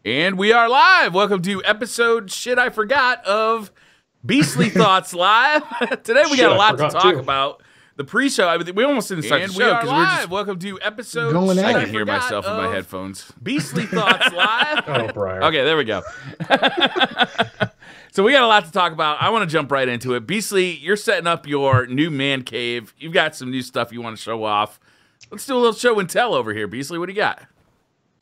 And we are live. Welcome to episode shit I forgot of Beastly Thoughts Live. Today we got a lot to talk about. The pre-show, I mean, we almost didn't start the show because we're just... Welcome to episode I can hear myself in my headphones. Beastly Thoughts Live. Oh, Briar. Okay, there we go. So we got a lot to talk about. I want to jump right into it. Beastly, you're setting up your new man cave. You've got some new stuff you want to show off. Let's do a little show and tell over here, Beastly. What do you got?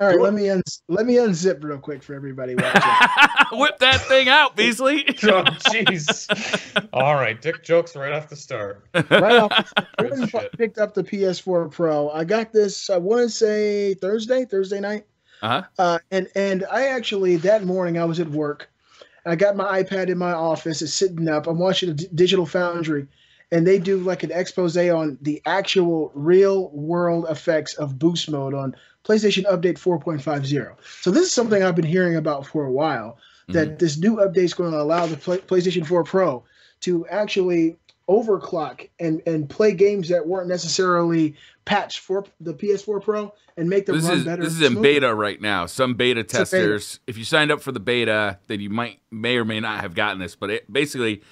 All right, let me unzip real quick for everybody watching. Whip that thing out, Beastly. Oh, jeez. All right, dick jokes right off the start. Right off, I picked up the PS4 Pro. I got this, I want to say Thursday night. And I actually, that morning I was at work. I got my iPad in my office. It's sitting up. I'm watching a Digital Foundry, and they do like an expose on the actual real world effects of boost mode on PlayStation Update 4.50. So this is something I've been hearing about for a while, that this new update is going to allow the PlayStation 4 Pro to actually overclock and play games that weren't necessarily patched for the PS4 Pro and make them run better. This is in beta right now. Some beta testers, if you signed up for the beta, then you may or may not have gotten this. But basically,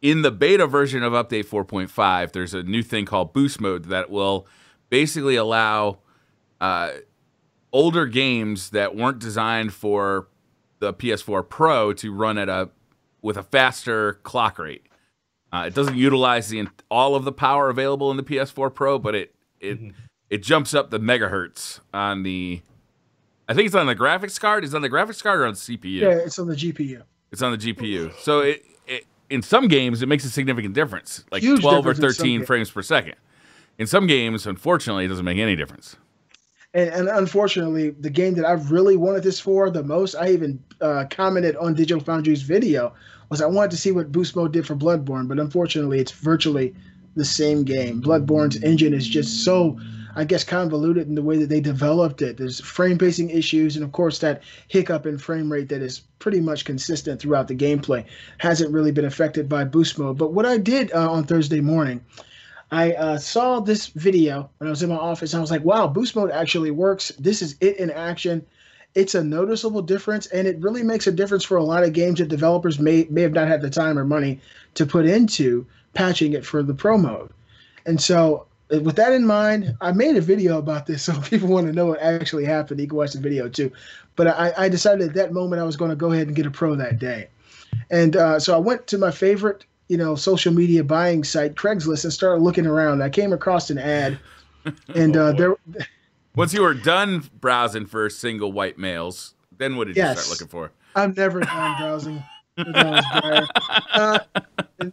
in the beta version of Update 4.5, there's a new thing called Boost Mode that will basically allow older games that weren't designed for the PS4 Pro to run with a faster clock rate. It doesn't utilize all of the power available in the PS4 Pro, but it jumps up the megahertz on the. I think it's on the graphics card. Is it on the graphics card or on the CPU? Yeah, it's on the GPU. It's on the GPU. So it in some games it makes a significant difference, like Huge 12 or difference 13 frames per second. In some games, unfortunately, it doesn't make any difference. And unfortunately, the game that I've really wanted this for the most, I even commented on Digital Foundry's video, was I wanted to see what Boost Mode did for Bloodborne, but unfortunately, it's virtually the same game. Bloodborne's engine is just so, I guess, convoluted in the way that they developed it. There's frame pacing issues, and of course, that hiccup in frame rate that is pretty much consistent throughout the gameplay hasn't really been affected by Boost Mode. But what I did on Thursday morning, I saw this video when I was in my office, and I was like, wow, Boost Mode actually works. This is it in action. It's a noticeable difference, and it really makes a difference for a lot of games that developers may have not had the time or money to put into patching it for the Pro mode. And so with that in mind, I made a video about this, so if people want to know what actually happened, you can watch the video too. But I decided at that moment I was going to go ahead and get a Pro that day. And so I went to my favorite social media buying site, Craigslist, and started looking around. I came across an ad, and there. Once you were done browsing for single white males, then what did you start looking for? I'm never done browsing.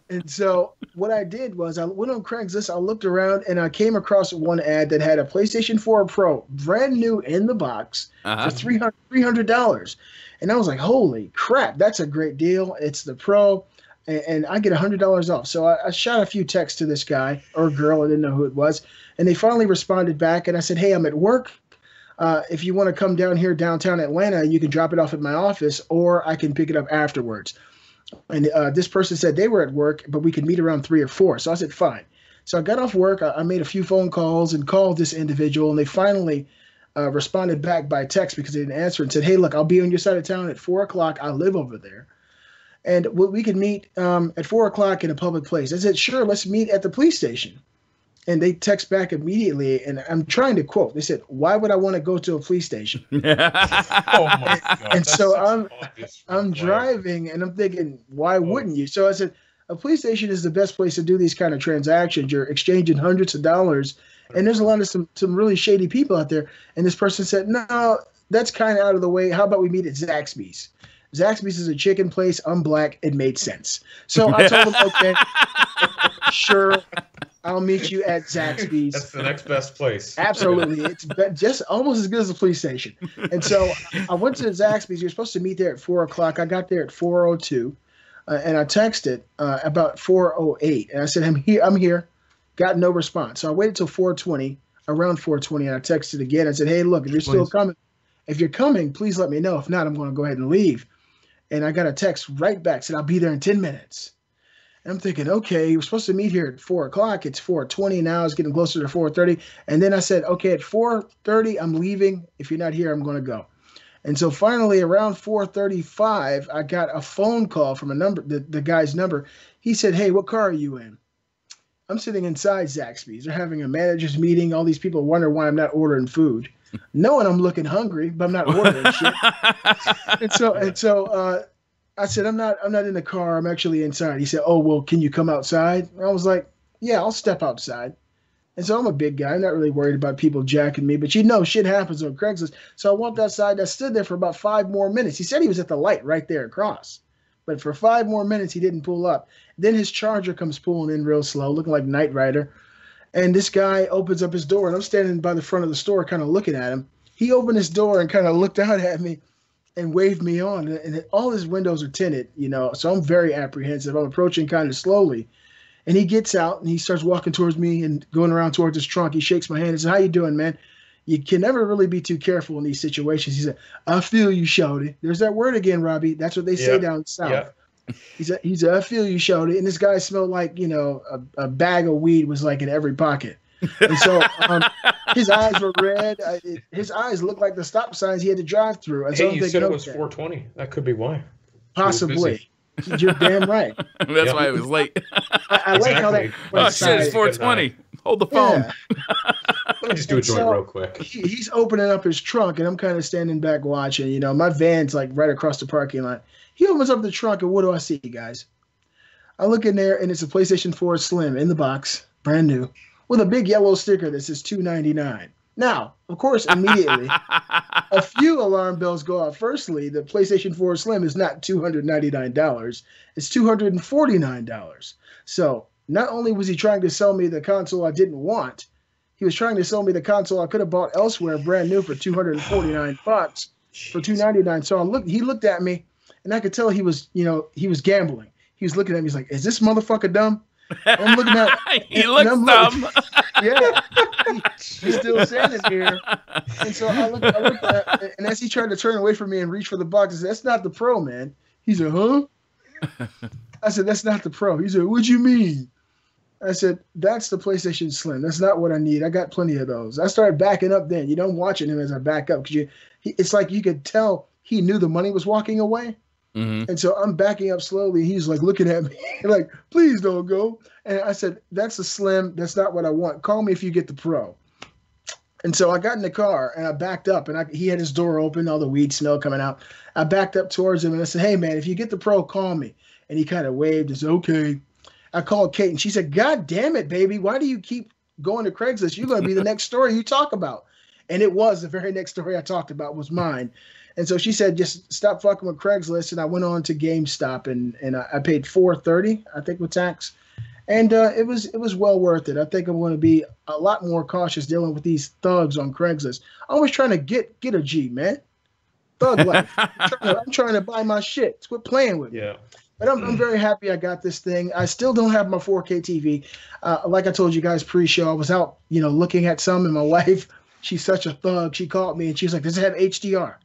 And so what I did was I went on Craigslist, I looked around, and I came across one ad that had a PlayStation 4 Pro, brand new in the box, for $300. And I was like, holy crap, that's a great deal. It's the Pro. And I get $100 off. So I shot a few texts to this guy or girl. I didn't know who it was. And they finally responded back. And I said, hey, I'm at work. If you want to come down here downtown Atlanta, you can drop it off at my office, or I can pick it up afterwards. And this person said they were at work, but we could meet around 3 or 4. So I said, fine. So I got off work. I made a few phone calls and called this individual. And they finally responded back by text because they didn't answer and said, hey, look, I'll be on your side of town at 4 o'clock. I live over there. And we could meet at 4 o'clock in a public place. I said, sure, let's meet at the police station. And they text back immediately, and I'm trying to quote. They said, why would I want to go to a police station? Oh, my God. And so I'm driving, and I'm thinking, why wouldn't you? So I said, a police station is the best place to do these kind of transactions. You're exchanging hundreds of dollars, and there's a lot of some really shady people out there. And this person said, no, that's kind of out of the way. How about we meet at Zaxby's? Zaxby's is a chicken place. I'm black. It made sense. So I told him, okay, sure, I'll meet you at Zaxby's. That's the next best place. Absolutely. It's just almost as good as the police station. And so I went to Zaxby's. You're supposed to meet there at 4 o'clock. I got there at 4:02, and I texted about 4:08. And I said, I'm here. Got no response. So I waited till 4:20, around 4:20, and I texted again. I said, hey, look, if you're still coming, if you're coming, please let me know. If not, I'm going to go ahead and leave. And I got a text right back, said, I'll be there in 10 minutes. And I'm thinking, okay, we're supposed to meet here at 4 o'clock. It's 4:20 now. It's getting closer to 4:30. And then I said, okay, at 4:30, I'm leaving. If you're not here, I'm going to go. And so finally, around 4:35, I got a phone call from a number, the guy's number. He said, "Hey, what car are you in?" I'm sitting inside Zaxby's. They're having a managers meeting. All these people wonder why I'm not ordering food, knowing I'm looking hungry, but I'm not ordering shit. And so I said, I'm not in the car. I'm actually inside. He said, "Oh, well, can you come outside?" And I was like, "Yeah, I'll step outside." And so I'm a big guy. I'm not really worried about people jacking me, but shit happens on Craigslist. So I walked outside. I stood there for about 5 more minutes. He said he was at the light right there across. But for 5 more minutes, he didn't pull up. Then his Charger comes pulling in real slow, looking like Knight Rider. And this guy opens up his door, and I'm standing by the front of the store kind of looking at him. He opened his door and kind of looked out at me and waved me on. And all his windows are tinted, so I'm very apprehensive. I'm approaching kind of slowly. And he gets out, and he starts walking towards me and going around towards his trunk. He shakes my hand and says, "How you doing, man? You can never really be too careful in these situations." He said, "I feel you, shouty." There's that word again, Robbie. That's what they say down south. Yep. He said, "I feel you, shouty." And this guy smelled like, a bag of weed was like in every pocket. And so his eyes were red. His eyes looked like the stop signs he had to drive through. Hey, you said it was 4:20. That could be why. Possibly. You're damn right. That's why it was late. I like how that. Oh shit! It's 4:20. Hold the phone. Yeah. Let me just do a joint real quick. He's opening up his trunk, and I'm kind of standing back watching. My van's like right across the parking lot. He opens up the trunk, and what do I see, guys? I look in there, and it's a PlayStation 4 Slim in the box, brand new, with a big yellow sticker that says $299. Now, of course, immediately, a few alarm bells go off. Firstly, the PlayStation 4 Slim is not $299. It's $249. So not only was he trying to sell me the console I didn't want, he was trying to sell me the console I could have bought elsewhere, brand new, for $249 for $299. So he looked at me, and I could tell he was gambling. He was looking at me. He's like, "Is this motherfucker dumb?" And I'm looking at. He looks dumb. Yeah, he's still standing here. And so I looked at it, and as he tried to turn away from me and reach for the box, I said, "That's not the Pro, man." He said, "Huh?" I said, "That's not the Pro." He said, "What you mean?" I said, "That's the PlayStation Slim. That's not what I need. I got plenty of those." I started backing up then. I'm watching him as I back up because it's like you could tell he knew the money was walking away. Mm-hmm. And so I'm backing up slowly. He's like looking at me like, "Please don't go." And I said, "That's a Slim. That's not what I want. Call me if you get the Pro." And so I got in the car and I backed up, and he had his door open, all the weed smell coming out. I backed up towards him and I said, "Hey, man, if you get the Pro, call me." And he kind of waved and said, "Okay." I called Kate, and she said, "God damn it, baby. Why do you keep going to Craigslist? You're going to be the next story you talk about." And it was the very next story I talked about was mine. And so she said, "Just stop fucking with Craigslist." And I went on to GameStop, and I paid $430, I think, with tax. And it was well worth it. I think I'm going to be a lot more cautious dealing with these thugs on Craigslist. I'm always trying to get a G, man. Thug life. I'm trying to buy my shit. Quit playing with me. Yeah. But I'm very happy I got this thing. I still don't have my 4K TV. Like I told you guys pre-show, I was out, looking at some, and my wife, she's such a thug. She called me, and she was like, "Does it have HDR?"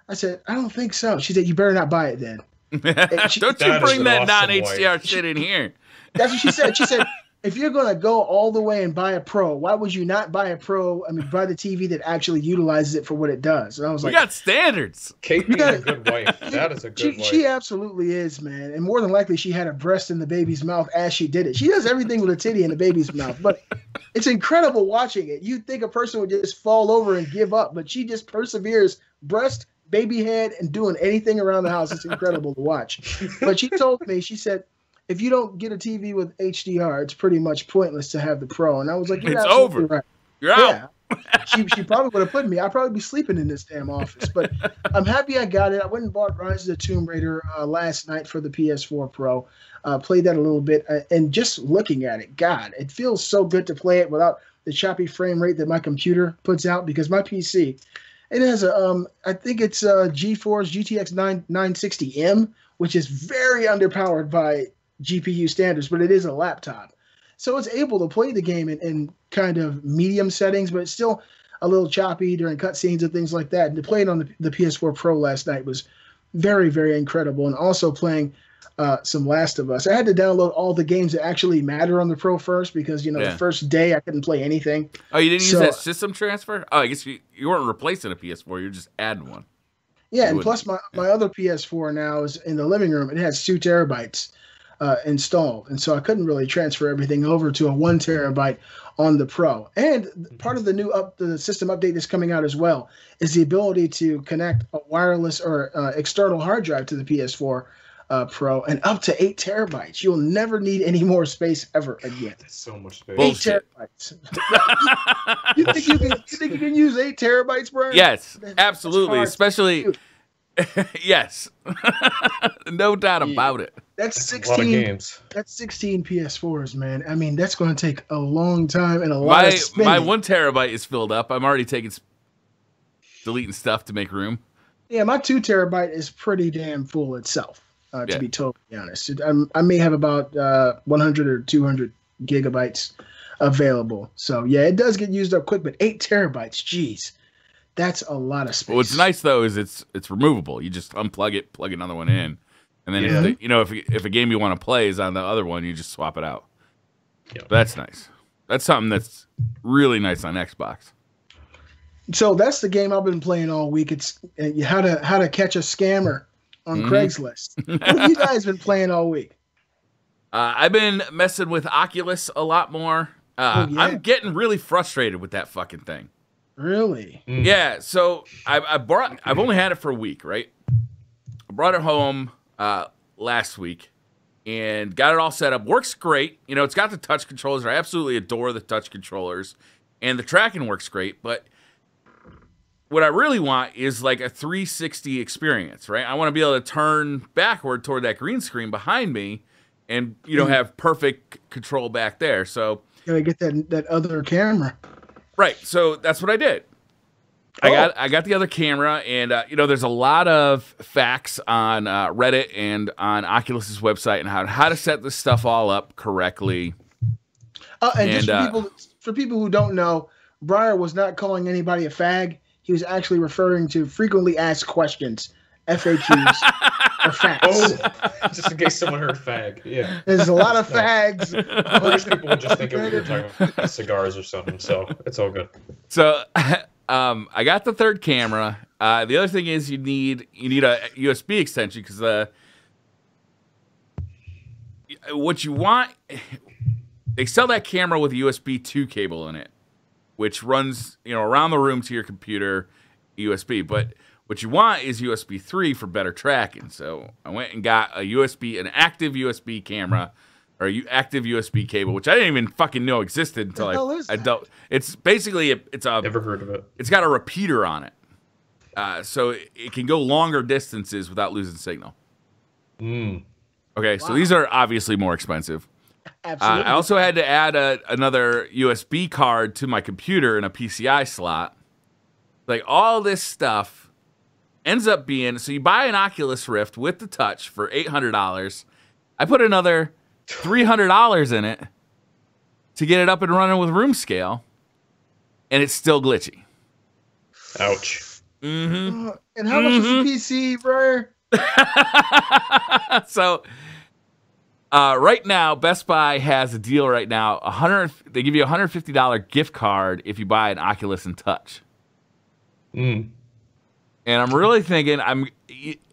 I said, "I don't think so." She said, "You better not buy it then." Don't you bring that non-HDR shit in here. That's what she said. She said, "If you're going to go all the way and buy a Pro, why would you not buy a Pro? Buy the TV that actually utilizes it for what it does." And I was like, "We got standards." Kate being a good wife. That is a good wife. She absolutely is, man. And more than likely, she had a breast in the baby's mouth as she did it. She does everything with a titty in the baby's mouth. But it's incredible watching it. You'd think a person would just fall over and give up, but she just perseveres. Breast, baby head, and doing anything around the house. It's incredible to watch. But she told me, she said, "If you don't get a TV with HDR, it's pretty much pointless to have the Pro." And I was like, "You're absolutely over. Right." You're out. She probably would have put me. I'd probably be sleeping in this damn office. But I'm happy I got it. I went and bought Rise of the Tomb Raider last night for the PS4 Pro. Played that a little bit. And just looking at it, God, it feels so good to play it without the choppy frame rate that my computer puts out, because my PC, it has I think it's GeForce GTX 960M, which is very underpowered by GPU standards, but it is a laptop. So it's able to play the game in kind of medium settings, but it's still a little choppy during cutscenes and things like that. And to play it on the PS4 Pro last night was very, very incredible. And also playing some Last of Us. I had to download all the games that actually matter on the Pro first, because, the first day I couldn't play anything. Oh, you didn't use that system transfer? Oh, I guess you weren't replacing a PS4. You're just adding one. Yeah, You and wouldn't. plus my other PS4 now is in the living room. It has 2 terabytes installed, and so I couldn't really transfer everything over to a 1 terabyte on the Pro. And part of the the system update that's coming out as well is the ability to connect a wireless or external hard drive to the PS4 Pro, and up to 8 terabytes. You'll never need any more space ever again. That's so much space. Bullshit. 8 terabytes. You think you can use 8 terabytes, Brian? Yes, absolutely. hard. Especially, Dude. yes, no doubt about it. That's A lot of 16. games. That's 16 PS4s, man. I mean, that's going to take a long time and a lot of spinning. My 1 terabyte is filled up. I'm already deleting stuff to make room. Yeah, my 2 terabyte is pretty damn full itself. To Yeah. be totally honest, I may have about 100 or 200 gigabytes available. So yeah, it does get used up quick. But 8 terabytes, geez, that's a lot of space. What's nice though is it's removable. You just unplug it, plug another one in, and then Yeah. if a game you want to play is on the other one, you just swap it out. Yeah. That's nice. That's something that's really nice on Xbox. So that's the game I've been playing all week. It's how to catch a scammer on Craigslist. What have you guys been playing all week? I've been messing with Oculus a lot more. Yeah. I'm getting really frustrated with that fucking thing. Really? Yeah, so I've only had it for a week, right? I brought it home last week and got it all set up. Works great. You know, it's got the touch controllers. I absolutely adore the touch controllers. And the tracking works great, but what I really want is like a 360 experience, right? I want to be able to turn backward toward that green screen behind me and, have perfect control back there. So Gotta get that other camera. right, so that's what I did. Oh. I got the other camera, and there's a lot of facts on Reddit and on Oculus's website and how to set this stuff all up correctly. And just for people who don't know, Briar was not calling anybody a fag. He was actually referring to frequently asked questions, FAQs, or facts. Oh, just in case someone heard fag. Yeah. There's a lot of fags. British people would just think we were talking about cigars or something, so it's all good. So I got the third camera. The other thing is you need a USB extension because what you want, they sell that camera with a USB 2 cable in it, which runs around the room to your computer USB. But what you want is USB 3 for better tracking. So I went and got an active USB camera or active USB cable, which I didn't even fucking know existed until I dealt. It's basically Never heard of it. It's got a repeater on it, so it can go longer distances without losing signal. Okay, so these are obviously more expensive. Absolutely. I also had to add another USB card to my computer and a PCI slot. Like all this stuff ends up being, so you buy an Oculus Rift with the touch for $800. I put another $300 in it to get it up and running with room scale, and it's still glitchy. Ouch. And how much is the PC, Briar? So right now, Best Buy has a deal right now. They give you a $150 gift card if you buy an Oculus and Touch. And I'm really thinking I'm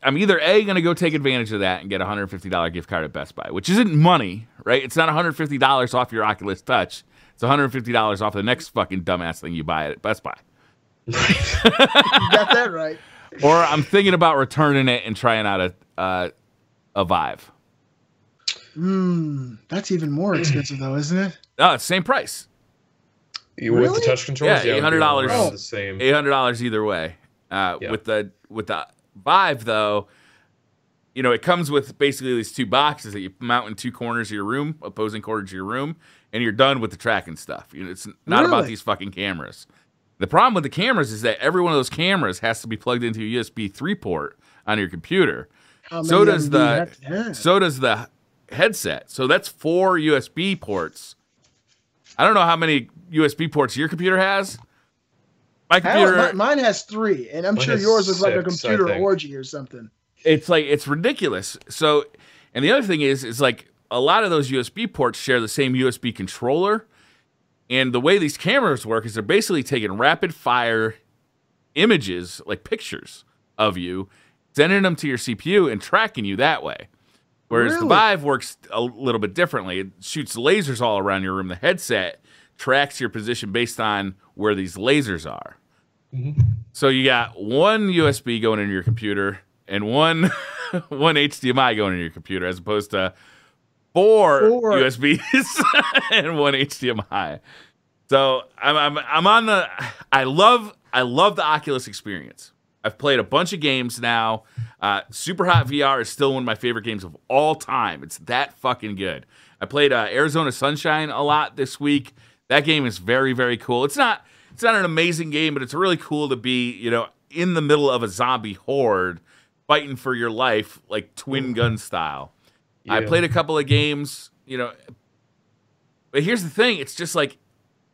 either going to go take advantage of that and get a $150 gift card at Best Buy, which isn't money, right? It's not $150 off your Oculus Touch. It's $150 off the next fucking dumbass thing you buy at Best Buy. You got that right. Or I'm thinking about returning it and trying out a Vive. That's even more expensive though, isn't it? No, it's the same price. With the touch controls, Yeah, $800. around the same. $800 either way. With the Vive though, it comes with basically these two boxes that you mount in two corners of your room, opposing corners of your room, and you're done with the tracking stuff. It's not about these fucking cameras. The problem with the cameras is that every one of those cameras has to be plugged into a USB 3 port on your computer. So does the headset. So that's 4 USB ports. I don't know how many USB ports your computer has. My computer, mine has 3, and I'm sure yours is like a computer orgy or something. It's ridiculous. So, and the other thing is like a lot of those USB ports share the same USB controller. And the way these cameras work is they're basically taking rapid fire images, like pictures of you, sending them to your CPU and tracking you that way. Whereas the Vive works a little bit differently. It shoots lasers all around your room. The headset tracks your position based on where these lasers are. Mm-hmm. So you got one USB going into your computer and one HDMI going into your computer, as opposed to four USBs and one HDMI. So I'm on the. I love the Oculus experience. I've played a bunch of games now. Super Hot VR is still one of my favorite games of all time. It's that fucking good. I played Arizona Sunshine a lot this week. That game is very, very cool. It's not an amazing game, but it's really cool to be, in the middle of a zombie horde fighting for your life, like twin gun style. Yeah. I played a couple of games, but here's the thing. It's just like,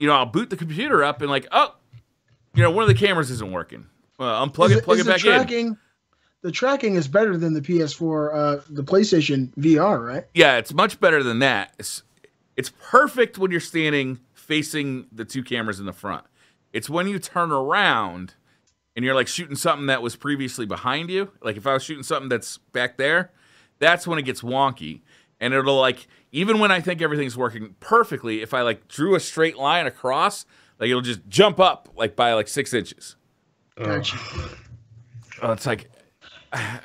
I'll boot the computer up and like, one of the cameras isn't working. Unplug it, plug it back in. The tracking is better than the PS4, the PlayStation VR, right? Yeah, it's much better than that. It's perfect when you're standing facing the two cameras in the front. It's when you turn around and you're like shooting something that was previously behind you. Like if I was shooting something that's back there, that's when it gets wonky. And it'll like, even when I think everything's working perfectly, if I like drew a straight line across, like it'll just jump up like by like 6 inches. Gotcha. It's like,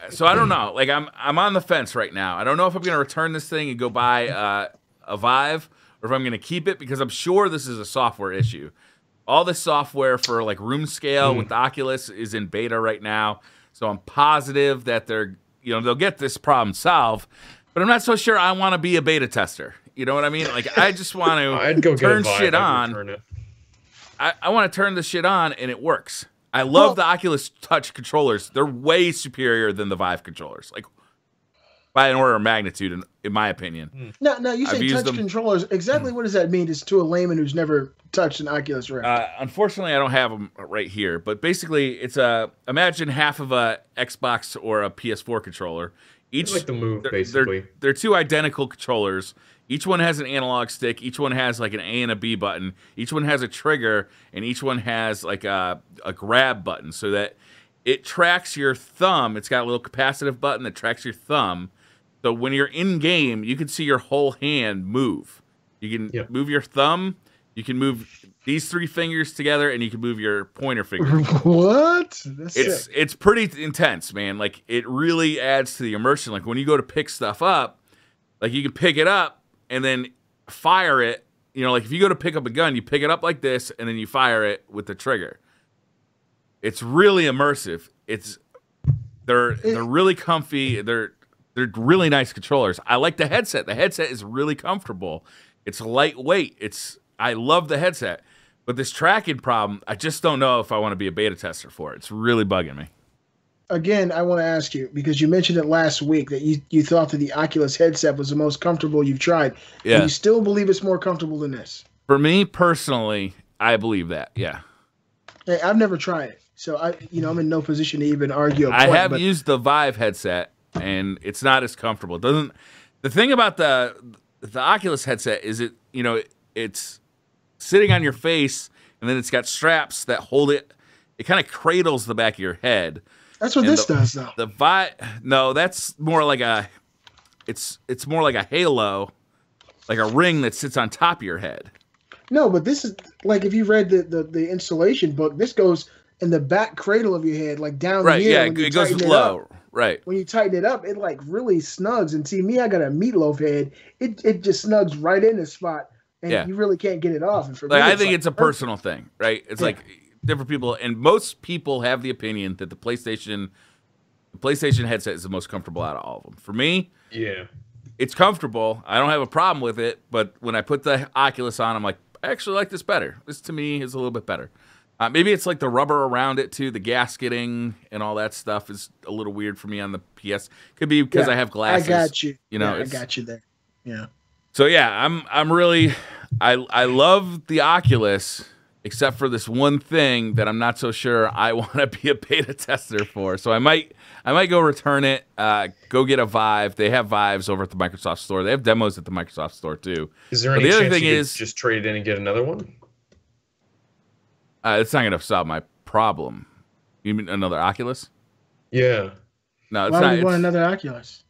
so I don't know. Like I'm on the fence right now. I don't know if I'm going to return this thing and go buy a Vive, or if I'm going to keep it, because I'm sure this is a software issue. All the software for like room scale with the Oculus is in beta right now. So I'm positive that they'll get this problem solved, but I'm not so sure I want to be a beta tester. You know what I mean? Like I just want to I'd go turn get a Vive, shit on. I want to turn the shit on and it works. I love the Oculus Touch controllers. They're way superior than the Vive controllers, like by an order of magnitude, in my opinion. No, you say touch controllers. Exactly what does that mean? Is to a layman who's never touched an Oculus Rift? Unfortunately, I don't have them right here. But basically, it's imagine half of a Xbox or a PS4 controller. It's like the Move, basically. They're two identical controllers. Each one has an analog stick. Each one has like an A and a B button. Each one has a trigger, and each one has like a grab button, so that it tracks your thumb. It's got a little capacitive button that tracks your thumb. So when you're in game, you can see your whole hand move. You can move your thumb. You can move these 3 fingers together, and you can move your pointer finger. What? It's pretty intense, man. Like it really adds to the immersion. Like when you go to pick stuff up, like you can pick it up and then fire it. Like if you go to pick up a gun, you pick it up like this, and then you fire it with the trigger. It's really immersive. They're really comfy. They're really nice controllers. I like the headset. The headset is really comfortable. It's lightweight. I love the headset. But this tracking problem, I just don't know if I want to be a beta tester for it. It's really bugging me. Again, I want to ask you, because you mentioned it last week that you thought that the Oculus headset was the most comfortable you've tried. Yeah. And you still believe it's more comfortable than this? For me personally, I believe that. Yeah. Hey, I've never tried it, so I'm in no position to even argue. I have used the Vive headset, and it's not as comfortable. The thing about the Oculus headset is it's sitting on your face, and then it's got straps that hold it. It kind of cradles the back of your head. That's what this does, though. The Vive, no, that's more like it's more like a halo, like a ring that sits on top of your head. No, but this is like if you read the installation book, this goes in the back cradle of your head, like down right, here. Yeah, it goes low. Right. When you tighten it up, it like really snugs. And see, me, I got a meatloaf head. It just snugs right in the spot, and you really can't get it off. And for me, I think it's a personal thing, right? It's like different people, and most people have the opinion that the PlayStation headset is the most comfortable out of all of them. For me, it's comfortable. I don't have a problem with it, but when I put the Oculus on, I'm like, I actually like this better. This to me is a little bit better. Maybe it's like the rubber around it too, the gasketing and all that stuff is a little weird for me on the PS. Could be because I have glasses. I got you. I got you there. Yeah. So I'm really I love the Oculus, except for this one thing that I'm not so sure I want to be a beta tester for. So I might go return it, go get a Vive. They have Vives over at the Microsoft Store. They have demos at the Microsoft Store too. Is there any chance you could just trade it in and get another one? It's not going to solve my problem. You mean another Oculus? Yeah. No, it's Why not. would we want It's, another Oculus?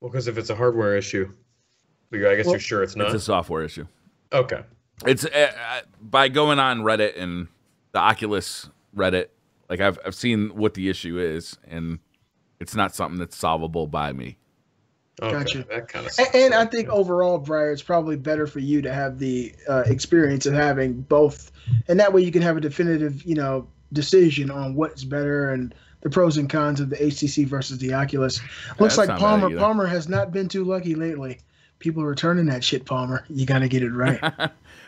Well, because if it's a hardware issue, I guess Well, you're sure it's it's not. a software issue. Okay. It's by going on Reddit and the Oculus Reddit. Like I've seen what the issue is, and it's not something that's solvable by me. Okay. Gotcha. That kind of. And I think overall, Briar, it's probably better for you to have the experience of having both, and that way you can have a definitive, decision on what's better and the pros and cons of the HTC versus the Oculus. Looks like That's not bad either. Palmer has not been too lucky lately. People are returning that shit, Palmer. You got to get it right.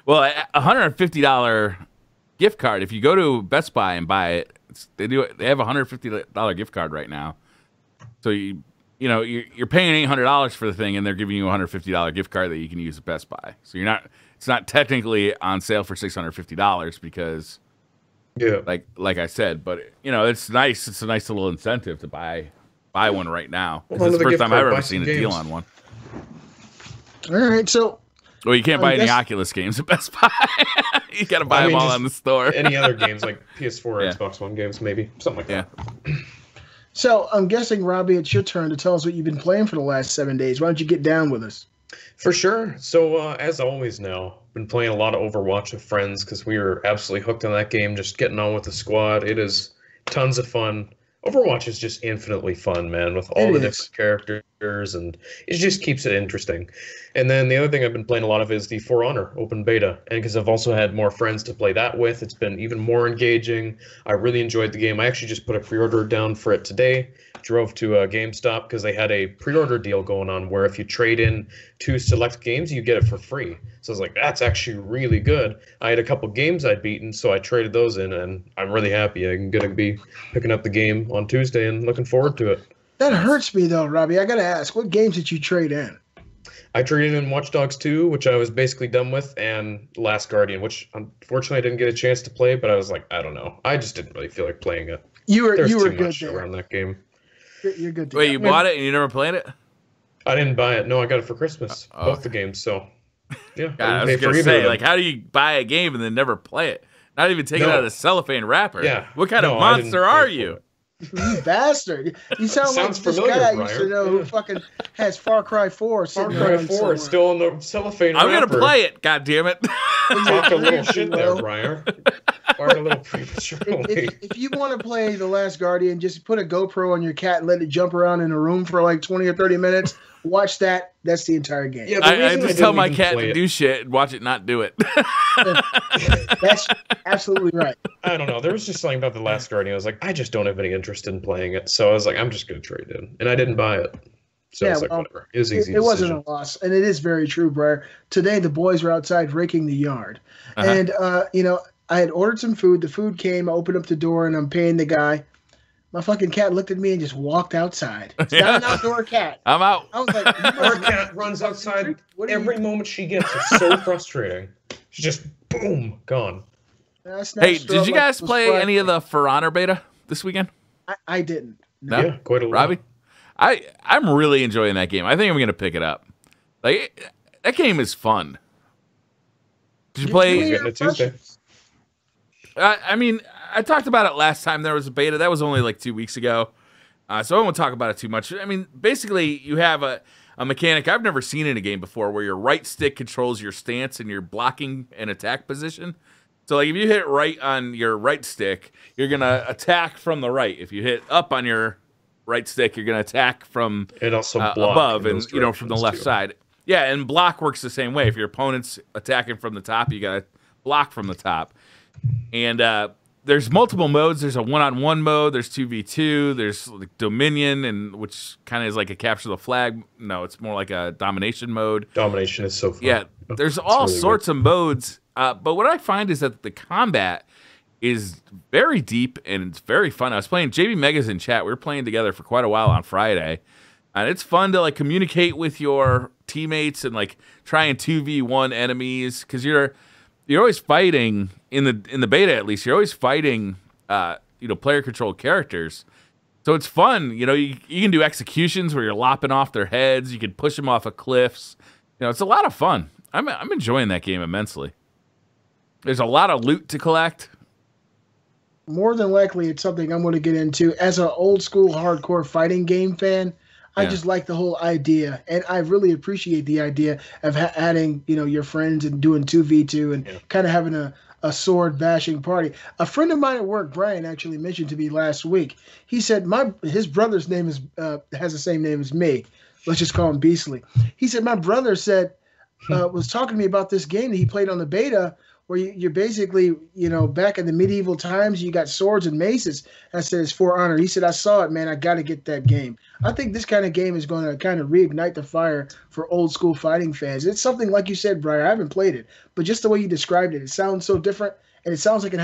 Well, a $150 gift card. If you go to Best Buy and buy it, they have a $150 gift card right now. So you're paying $800 for the thing, and they're giving you a $150 gift card that you can use at Best Buy. So it's not technically on sale for $650 because, Yeah. like I said, but it's nice. It's a nice little incentive to buy one right now. Well, This is the another first gift time card, I've buy ever some seen a deal games. on one. All right, so Well, you can't buy any guess- Oculus games at Best Buy. You got to buy them all just on the store. Any other games like PS4, Yeah. Xbox One games, maybe something like Yeah. that. So I'm guessing, Robbie, it's your turn to tell us what you've been playing for the last 7 days. Why don't you get down with us? For sure. So as always now, been playing a lot of Overwatch with friends because we are absolutely hooked on that game. Just getting on with the squad. It is tons of fun. Overwatch is just infinitely fun, man, with all It the is. different characters, and it just keeps it interesting. And then the other thing I've been playing a lot of is the For Honor open beta, and because I've also had more friends to play that with, it's been even more engaging. I really enjoyed the game. I actually just put a pre-order down for it today. Drove to GameStop because they had a pre-order deal going on where if you trade in 2 select games, you get it for free. So I was like, that's actually really good. I had a couple games I'd beaten, so I traded those in, and I'm really happy. I'm going to be picking up the game on Tuesday and looking forward to it. That hurts me, though, Robbie. I got to ask, what games did you trade in? I traded in Watch Dogs 2, which I was basically done with, and Last Guardian, which unfortunately I didn't get a chance to play, but I was like, I don't know. I just didn't really feel like playing it. You were There's you were too good much there. around that game. You're good. To Wait, go. you bought it and you never played it? I didn't buy it. No, I got it for Christmas. Oh. Both the games, so yeah. God, I didn't was pay for gonna either say, of them. like, how do you buy a game and then never play it? Not even take it No. out of the cellophane wrapper. Yeah. What kind No, of I didn't monster pay are for you? it. You bastard! You sound Sounds like this familiar, guy I used to Briar. know who Yeah. fucking has Far Cry 4 Far sitting Cry around 4 somewhere. is still on the cellophane I'm wrapper. gonna play it. God damn it! Talk a little shit there, Well. Briar. Fired a little prematurely. If you want to play The Last Guardian, just put a GoPro on your cat and let it jump around in a room for like 20 or 30 minutes. Watch that. That's the entire game. Yeah, the I reason just tell didn't my even cat play to it- do shit and watch it not do it. That's absolutely right. I don't know. There was just something about The Last Guardian. I was like, I just don't have any interest in playing it. So I was like, I'm just going to trade in. And I didn't buy it. So Yeah, it's like, well, whatever. It was It, easy. it wasn't decision. a loss, and it is very true, Briar. Today, the boys were outside raking the yard, Uh-huh. and I had ordered some food. The food came. I opened up the door, and I'm paying the guy. My fucking cat looked at me and just walked outside. It's not an outdoor cat. I'm out. I was like, you Our must- cat runs outside What are you- every moment she gets. It's so frustrating. She's just, boom, gone. I snatched Hey, her did up you like guys it was play Friday. any of the For Honor beta this weekend? I didn't. No? Yeah, quite a lot. Robbie? I'm really enjoying that game. I think I'm gonna pick it up. Like that game is fun. Did you Give me play? Getting your it Tuesday. impressions. I mean, I talked about it last time there was a beta. That was only like 2 weeks ago. So I won't talk about it too much. I mean, basically, you have a mechanic I've never seen in a game before where your right stick controls your stance and your blocking and attack position. So, like, if you hit right on your right stick, you're going to attack from the right. If you hit up on your right stick, you're going to attack from It also block above in and, those from the directions, left too. side. Yeah, and block works the same way. If your opponent's attacking from the top, you got to block from the top. And there's multiple modes. There's a one-on-one mode. There's 2v2. There's like Dominion, and which kind of is like a capture the flag. No, it's more like a domination mode. Domination is so fun. Yeah, there's all really sorts of modes. But what I find is that the combat is very deep and it's very fun. I was playing JB Megas in chat. We were playing together for quite a while on Friday. And it's fun to like communicate with your teammates and like try and 2v1 enemies because you're always fighting in the beta, at least you're always fighting player controlled characters. So it's fun. You can do executions where you're lopping off their heads. You can push them off of cliffs. It's a lot of fun. I'm enjoying that game immensely. There's a lot of loot to collect. more than likely it's something I'm going to get into. As an old school hardcore fighting game fan, I just like the whole idea, and I really appreciate the idea of adding, your friends and doing 2v2 and kind of having a sword bashing party. A friend of mine at work, Brian, actually mentioned to me last week. He said his brother's name has the same name as me. Let's just call him Beastly. He said my brother was talking to me about this game that he played on the beta, where you're basically, back in the medieval times, you got swords and maces. I said, it's For Honor. He said, I saw it, man. I got to get that game. I think this kind of game is going to kind of reignite the fire for old school fighting fans. It's something, like you said, Brian, I haven't played it, but just the way you described it, it sounds so different, and it sounds like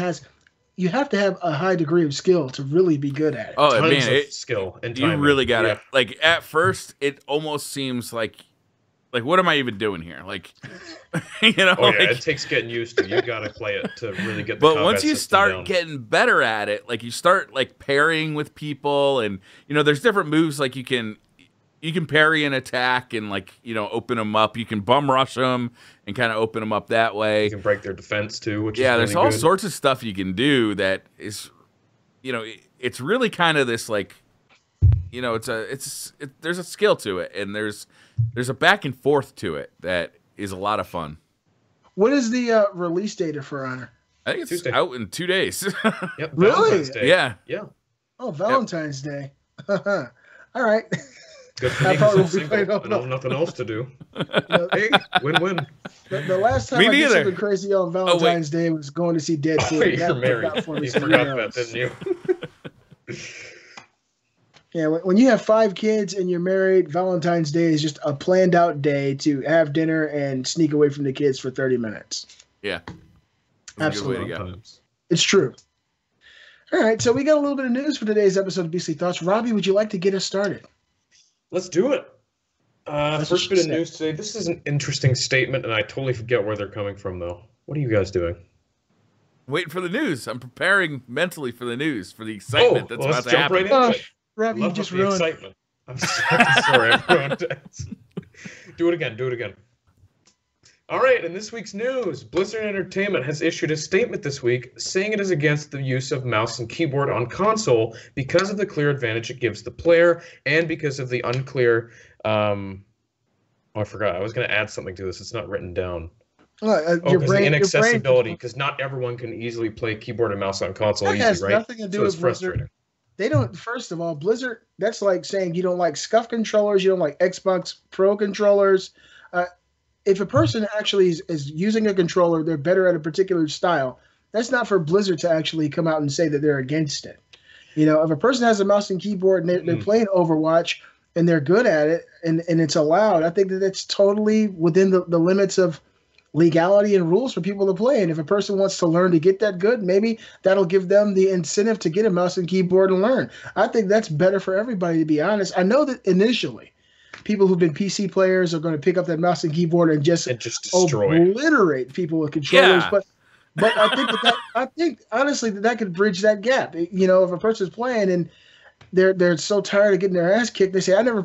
you have to have a high degree of skill to really be good at it. Oh, man, skill and timing. You really got to, like, at first, it almost seems like, what am I even doing here? Like, it takes getting used to. You got to play it to really get the But once you start getting better at it, like, you start, like, pairing with people, and, there's different moves, like, you can parry an attack and, like, open them up. You can bum rush them and kind of open them up that way. You can break their defense, too, which is really there's all sorts of stuff you can do that is, it's really kind of this, like, there's a skill to it, and there's a back and forth to it that is a lot of fun. What is the release date of For Honor? I think it's Tuesday. Out in 2 days. Yep, really? Day. Yeah. Oh, Valentine's Day. All right. Good for me. I probably won't be playing. I have nothing else to do. Hey, win-win. The last time I did something crazy on Valentine's Day was going to see Deadpool. Oh, you're married. You forgot that, didn't you? Yeah, when you have 5 kids and you're married, Valentine's Day is just a planned out day to have dinner and sneak away from the kids for 30 minutes. Yeah. Absolutely. It's true. All right, so we got a little bit of news for today's episode of Beastly Thoughts. Robbie, would you like to get us started? Let's do it. First bit of news today. This is an interesting statement, and I totally forget where they're coming from, though. What are you guys doing? Waiting for the news. I'm preparing mentally for the news, for the excitement that's about to happen. Right into it. Robbie, you just ruined excitement. I'm sorry, everyone. Do it again. All right, in this week's news, Blizzard Entertainment has issued a statement this week saying it is against the use of mouse and keyboard on console because of the clear advantage it gives the player and because of the unclear... I forgot. I was going to add something to this. It's not written down. The inaccessibility, because not everyone can easily play keyboard and mouse on console easy, right? That has nothing to do with Blizzard. They don't, first of all, Blizzard, that's like saying you don't like SCUF controllers, you don't like Xbox Pro controllers. If a person actually is using a controller, they're better at a particular style. That's not for Blizzard to actually come out and say that they're against it. If a person has a mouse and keyboard and they're playing Overwatch and they're good at it and it's allowed, I think that that's totally within the limits of legality and rules for people to play. And if a person wants to learn to get that good, maybe that'll give them the incentive to get a mouse and keyboard and learn. I think that's better for everybody, to be honest. I know that initially people who've been PC players are going to pick up that mouse and keyboard and just obliterate people with controllers. Yeah. But I think honestly that could bridge that gap. If a person's playing and they're so tired of getting their ass kicked, they say, I don't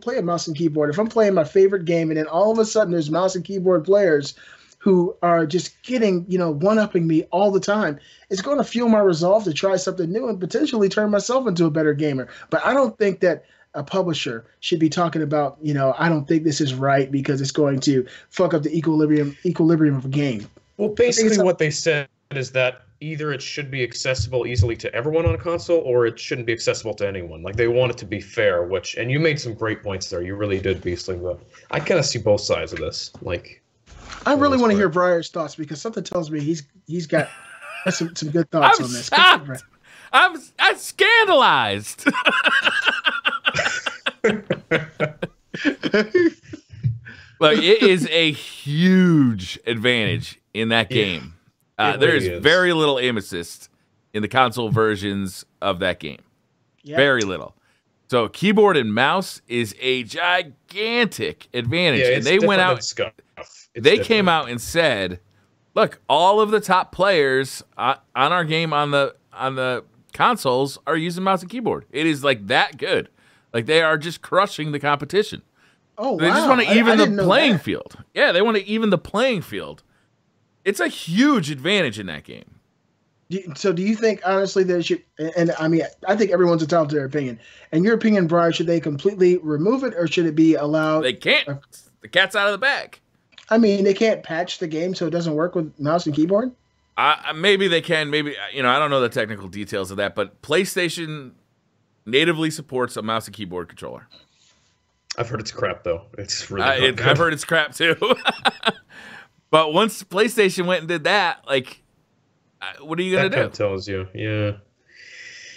play a mouse and keyboard. If I'm playing my favorite game and then all of a sudden there's mouse and keyboard players who are just getting, one-upping me all the time, it's going to fuel my resolve to try something new and potentially turn myself into a better gamer. But I don't think that a publisher should be talking about, I don't think this is right because it's going to fuck up the equilibrium of a game. Well, basically what they said is that either it should be accessible easily to everyone on a console, or it shouldn't be accessible to anyone. Like, they want it to be fair, and you made some great points there. You really did, Beastly. But I kind of see both sides of this. I really want to hear Briar's thoughts because something tells me he's got some good thoughts on this. Shocked. I'm scandalized. Well, it is a huge advantage in that game. There is very little aim assist in the console versions of that game. Yep. Very little. So keyboard and mouse is a gigantic advantage. Yeah, and they went out. They came out and said, "Look, all of the top players on our game on the consoles are using mouse and keyboard. It is like that good. Like they are just crushing the competition. Oh, they just want to even the playing field. Yeah, they want to even the playing field. It's a huge advantage in that game. So do you think honestly that it should? And I mean, I think everyone's entitled to their opinion. In your opinion, Brian, should they completely remove it, or should it be allowed? They can't. The cat's out of the bag. I mean, they can't patch the game so it doesn't work with mouse and keyboard. Maybe they can. Maybe I don't know the technical details of that, but PlayStation natively supports a mouse and keyboard controller. I've heard it's crap though. It's really. I've heard it's crap too. But once PlayStation went and did that, like, what are you gonna do? That tells you, yeah.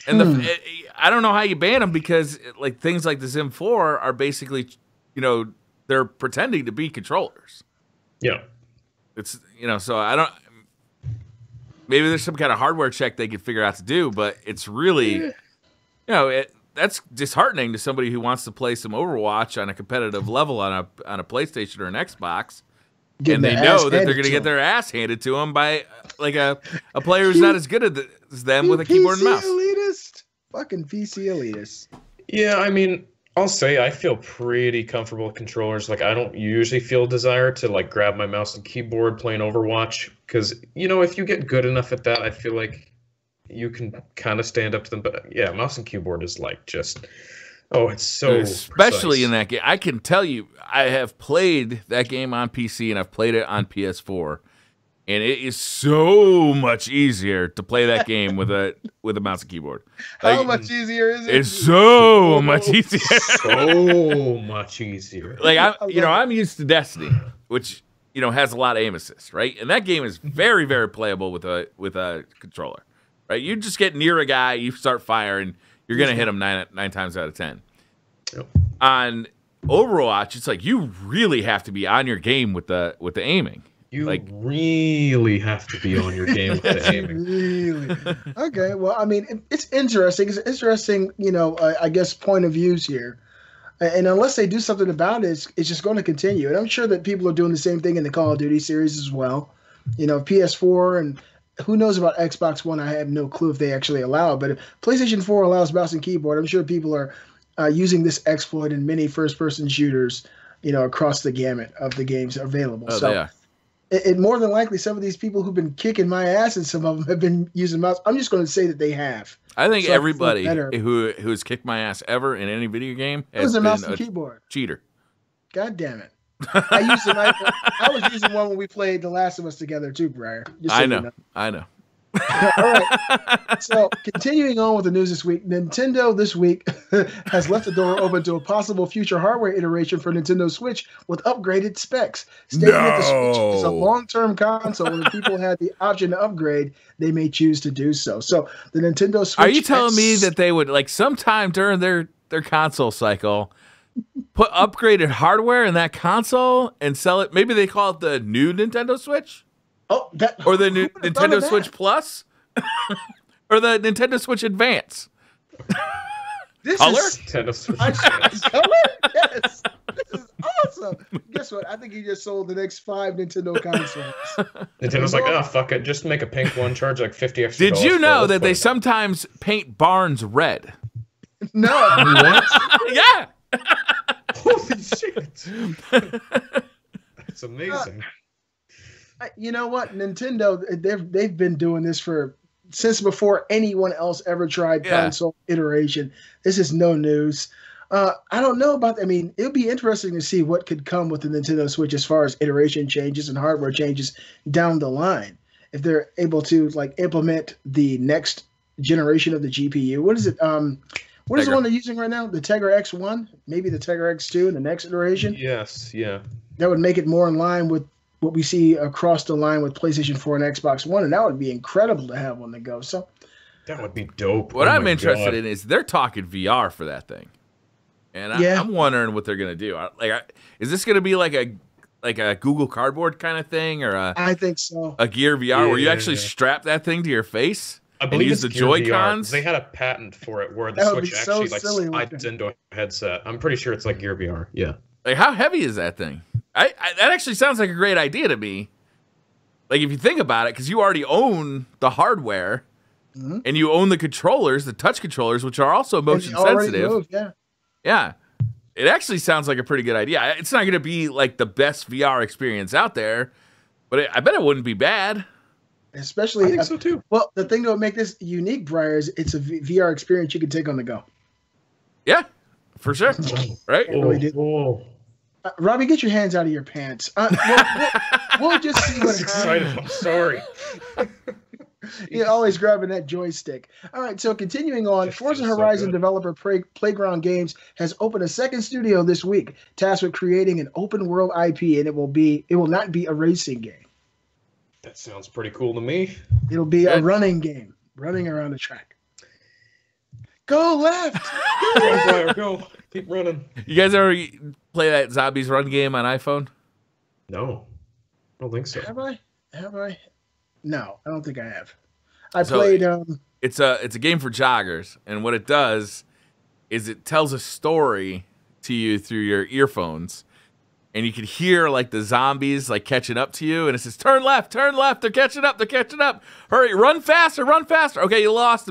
And I don't know how you ban them because like things like the Zim 4 are basically, they're pretending to be controllers. Yeah. It's so I don't. Maybe there's some kind of hardware check they could figure out to do, but it's really, that's disheartening to somebody who wants to play some Overwatch on a competitive level on a PlayStation or an Xbox, and they know that they're going to get their ass handed to them by like a player who's not as good as them with a keyboard and mouse. Elitist. Fucking PC elitist. Yeah, I mean, I'll say I feel pretty comfortable with controllers. Like, I don't usually feel a desire to like grab my mouse and keyboard playing Overwatch because if you get good enough at that, I feel like you can kind of stand up to them. But yeah, mouse and keyboard is like just it's so especially precise. in that game. I can tell you, I have played that game on PC and I've played it on PS4, and it is so much easier to play that game with a mouse and keyboard. How much easier is it? It's so much easier. So much easier. Like I'm used to Destiny, which has a lot of aim assist, right? And that game is very, very playable with a controller, right? You just get near a guy, you start firing, you're gonna hit him nine times out of 10. Yep. On Overwatch, it's like you really have to be on your game with the aiming. You really have to be on your game with the aiming. Really? Okay. Well, I mean, it's interesting. It's interesting, I guess, point of views here. And unless they do something about it, it's just going to continue. And I'm sure that people are doing the same thing in the Call of Duty series as well. PS4 and who knows about Xbox One? I have no clue if they actually allow it. But if PlayStation 4 allows mouse and keyboard, I'm sure people are using this exploit in many first-person shooters, across the gamut of the games available. Oh, so they are. It more than likely, some of these people who've been kicking my ass and some of them have been using mouse. I'm just going to say that they have. I think everybody who has kicked my ass ever in any video game has been mouse and keyboard cheater. God damn it! I was using one when we played The Last of Us together too, Briar. I know. All right. So continuing on with the news this week, Nintendo this week has left the door open to a possible future hardware iteration for Nintendo Switch with upgraded specs, stating that the Switch is a long-term console and if people had the option to upgrade, they may choose to do so. So the Nintendo Switch. Are you telling me that they would like sometime during their console cycle put upgraded hardware in that console and sell it? Maybe they call it the new Nintendo Switch. Oh, or the new Nintendo Switch Plus, or the Nintendo Switch Advance. This Color? Is Nintendo Switch. Color? Yes. This is awesome. Guess what? I think he just sold the next 5 Nintendo consoles. Nintendo's like, oh, fuck it. Just make a pink one, charge like 50 extra. Did you know that they sometimes paint barns red? No. What? Yeah. Holy shit. That's amazing. You know what? Nintendo, they've been doing this since before anyone else ever tried console iteration. This is no news. I don't know about. I mean, it would be interesting to see what could come with the Nintendo Switch as far as iteration changes and hardware changes down the line. If they're able to like implement the next generation of the GPU, what is it? What is the one they're using right now? The Tegra X1, maybe the Tegra X2 in the next iteration. Yes, yeah. That would make it more in line with what we see across the line with PlayStation 4 and Xbox One, and that would be incredible to have on the go. So that would be dope. What I'm interested in is they're talking VR for that thing, and I'm wondering what they're gonna do. Is this gonna be like a Google Cardboard kind of thing, or I think so, a Gear VR where you actually strap that thing to your face? I believe use the Joy-Cons. They had a patent for it where the Switch actually slides into a headset. I'm pretty sure it's like Gear VR. Yeah. Like, how heavy is that thing? That actually sounds like a great idea to me. Like, if you think about it, because you already own the hardware, and you own the controllers, the touch controllers, which are also motion sensitive. Yeah. It actually sounds like a pretty good idea. It's not going to be like the best VR experience out there, but I bet it wouldn't be bad. Especially, I think so too. Well, the thing that would make this unique, Briar, is it's a VR experience you can take on the go. Yeah, for sure. Right? It really did. Robbie, get your hands out of your pants. We'll just see what happens. I'm sorry. You're always grabbing that joystick. All right, so continuing on, Forza Horizon developer Playground Games has opened a second studio this week, tasked with creating an open world IP, and it will not be a racing game. That sounds pretty cool to me. It'll be a running game, running around the track. Go left! Go, Briar, go. Keep running. You guys ever play that Zombies Run game on iPhone? No, I don't think so. Have I? No, I don't think I have. I played. It's a game for joggers, and what it does is it tells a story to you through your earphones, and you can hear like the zombies like catching up to you, and it says, "Turn left, they're catching up, hurry, run faster." Okay, you lost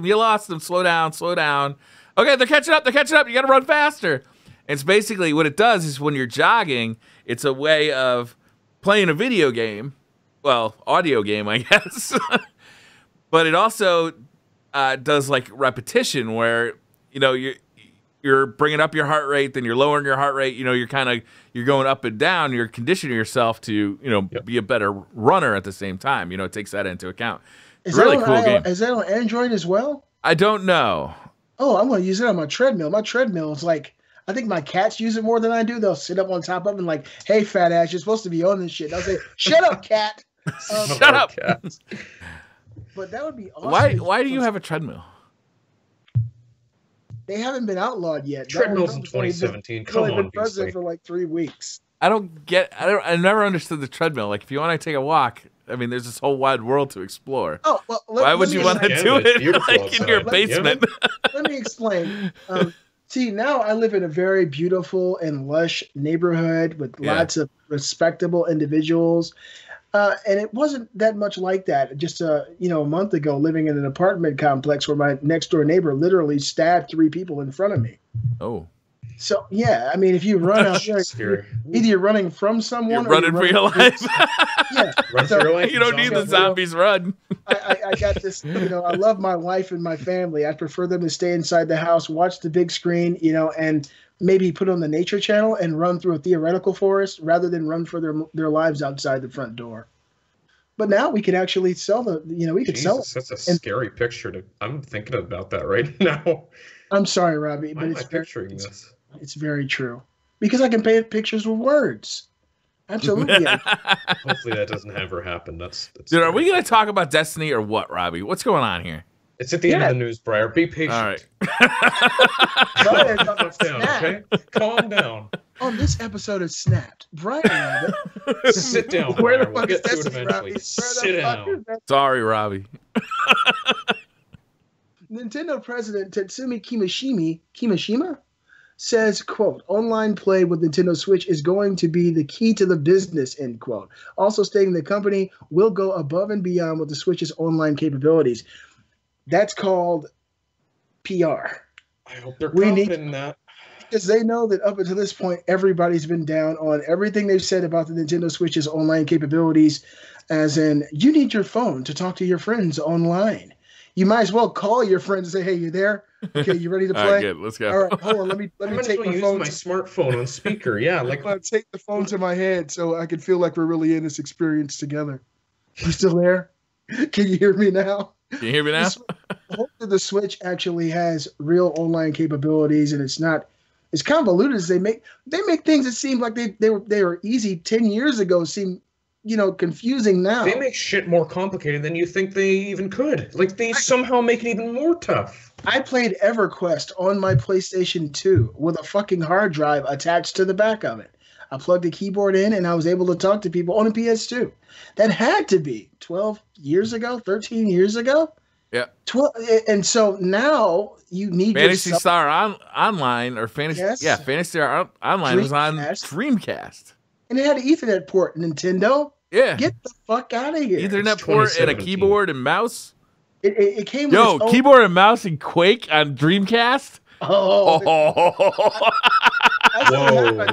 them, slow down. Okay, they're catching up, you gotta run faster. And it's basically what it does is when you're jogging, it's a way of playing a video game. Well, audio game, I guess. But it also does like repetition where, you're bringing up your heart rate, then you're lowering your heart rate. You're going up and down. You're conditioning yourself to, be a better runner at the same time. It takes that into account. Is really that cool game. Is that on Android as well? I don't know. Oh, I'm going to use it on my treadmill. My treadmill is like, I think my cats use it more than I do. They'll sit up on top of it and like, "Hey, fat ass, you're supposed to be on this shit." I'll say, "Shut up, cat." Shut up. But that would be awesome. Why do you have a treadmill? They haven't been outlawed yet. Treadmills in 2017. Come on, president for like 3 weeks. I never understood the treadmill. Like, if you want to take a walk, I mean, there's this whole wide world to explore. Oh, well, why would you want to do it like in your basement? Let me explain. See, now I live in a very beautiful and lush neighborhood with lots of respectable individuals. And it wasn't that much like that just a month ago, living in an apartment complex where my next door neighbor literally stabbed 3 people in front of me. Oh. So, yeah, I mean, if you run out there, either you're running from someone or running for your life. Run for your life. You don't need the zombies run. I got this, I love my wife and my family. I prefer them to stay inside the house, watch the big screen, and maybe put on the nature channel and run through a theoretical forest rather than run for their lives outside the front door. But now we could actually sell we could sell it. That's a scary picture. I'm thinking about that right now. I'm sorry, Robbie, but it's picturing this. It's very true. Because I can paint pictures with words. Absolutely. Hopefully that doesn't ever happen. That's Dude, are we going to talk about Destiny or what, Robbie? What's going on here? It's at the end of the news, Briar. Be patient. All right. Calm down, okay? Calm down. On this episode of Snapped, Briar Rabbit. Sit down, Briar. We'll get to it eventually. Sit down. Sorry, Robbie. Nintendo president Tatsumi Kimishima says, quote, "Online play with Nintendo Switch is going to be the key to the business," end quote. Also stating the company will go above and beyond with the Switch's online capabilities. That's called PR. I hope they're confident in that. Because they know that up until this point, everybody's been down on everything they've said about the Nintendo Switch's online capabilities, as in, you need your phone to talk to your friends online. You might as well call your friends and say, "Hey, you there? Okay, you ready to play?" All right, good. Let's go. All right, hold on. Let me take my phone. My smartphone on speaker. Yeah, like I'll take the phone to my head so I can feel like we're really in this experience together. You still there? Can you hear me now? Can you hear me now? Hopefully the Switch actually has real online capabilities, and it's not as convoluted as they make things that seem like they were easy 10 years ago seem confusing now. They make shit more complicated than you think they even could. Like, they somehow make it even more tough. I played EverQuest on my PlayStation 2 with a fucking hard drive attached to the back of it. I plugged the keyboard in, and I was able to talk to people on a PS2. That had to be 12 years ago, 13 years ago. Yeah. 12, and so now you need Fantasy Star Online or Fantasy. Yes. Yeah, Fantasy Star Online was on Dreamcast. And it had an Ethernet port, Nintendo. Yeah. Get the fuck out of here. Ethernet port and a keyboard and mouse. It came with keyboard and mouse and Quake on Dreamcast? Oh. I still have my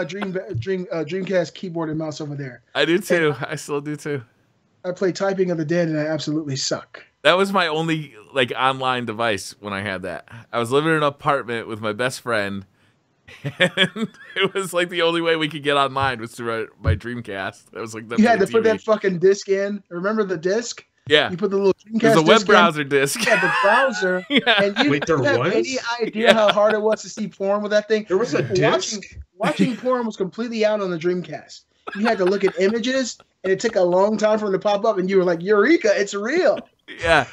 Dreamcast keyboard and mouse over there. I do too. I still do too. I play Typing of the Dead, and I absolutely suck. That was my only like online device when I had that. I was living in an apartment with my best friend, and it was like the only way we could get online was through my Dreamcast. That was like you had to put that fucking disc in. Remember the disc? Yeah. You put the little Dreamcast There's a web disc browser disc. Yeah, the browser. Yeah. And you Wait, there have was? any idea how hard it was to see porn with that thing? There was a disc? Watching porn was completely out on the Dreamcast. You had to look at images, and it took a long time for them to pop up, and you were like, Eureka, it's real. Yeah.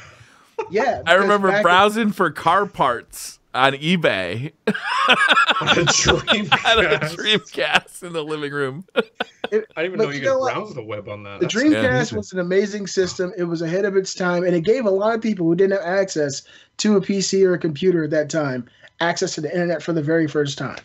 Yeah. I remember browsing for car parts on eBay. On a Dreamcast. On a Dreamcast in the living room. I didn't even know you could browse the web on that. The Dreamcast was an amazing system. It was ahead of its time, and it gave a lot of people who didn't have access to a PC or a computer at that time access to the internet for the very first time.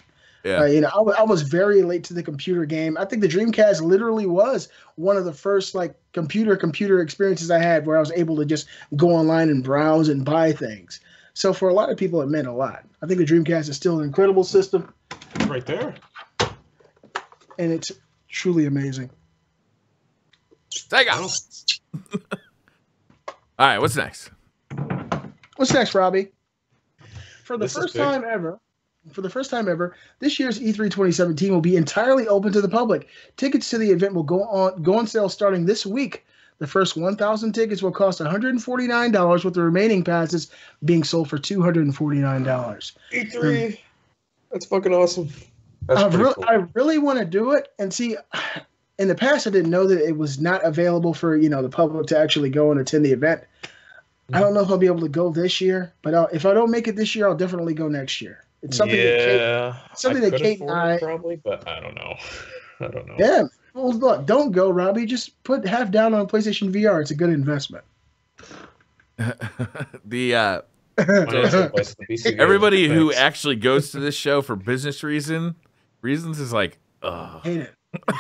Yeah. I was very late to the computer game. I think the Dreamcast literally was one of the first like computer experiences I had where I was able to just go online and browse and buy things. So for a lot of people, it meant a lot. I think the Dreamcast is still an incredible system. Right there. And it's truly amazing. Take out. All right, what's next? What's next, Robbie? For the first time ever, this year's E3 2017 will be entirely open to the public. Tickets to the event will go on sale starting this week. The first 1,000 tickets will cost $149, with the remaining passes being sold for $249. E3, that's fucking awesome. I really want to do it, and see. In the past, I didn't know that it was not available for the public to actually go and attend the event. I don't know if I'll be able to go this year, but if I don't make it this year, I'll definitely go next year. It's something that Kate and I probably, but I don't know. Yeah, well, look, don't go, Robbie. Just put half down on PlayStation VR. It's a good investment. Everybody who actually goes to this show for business reasons is like, oh, hate it.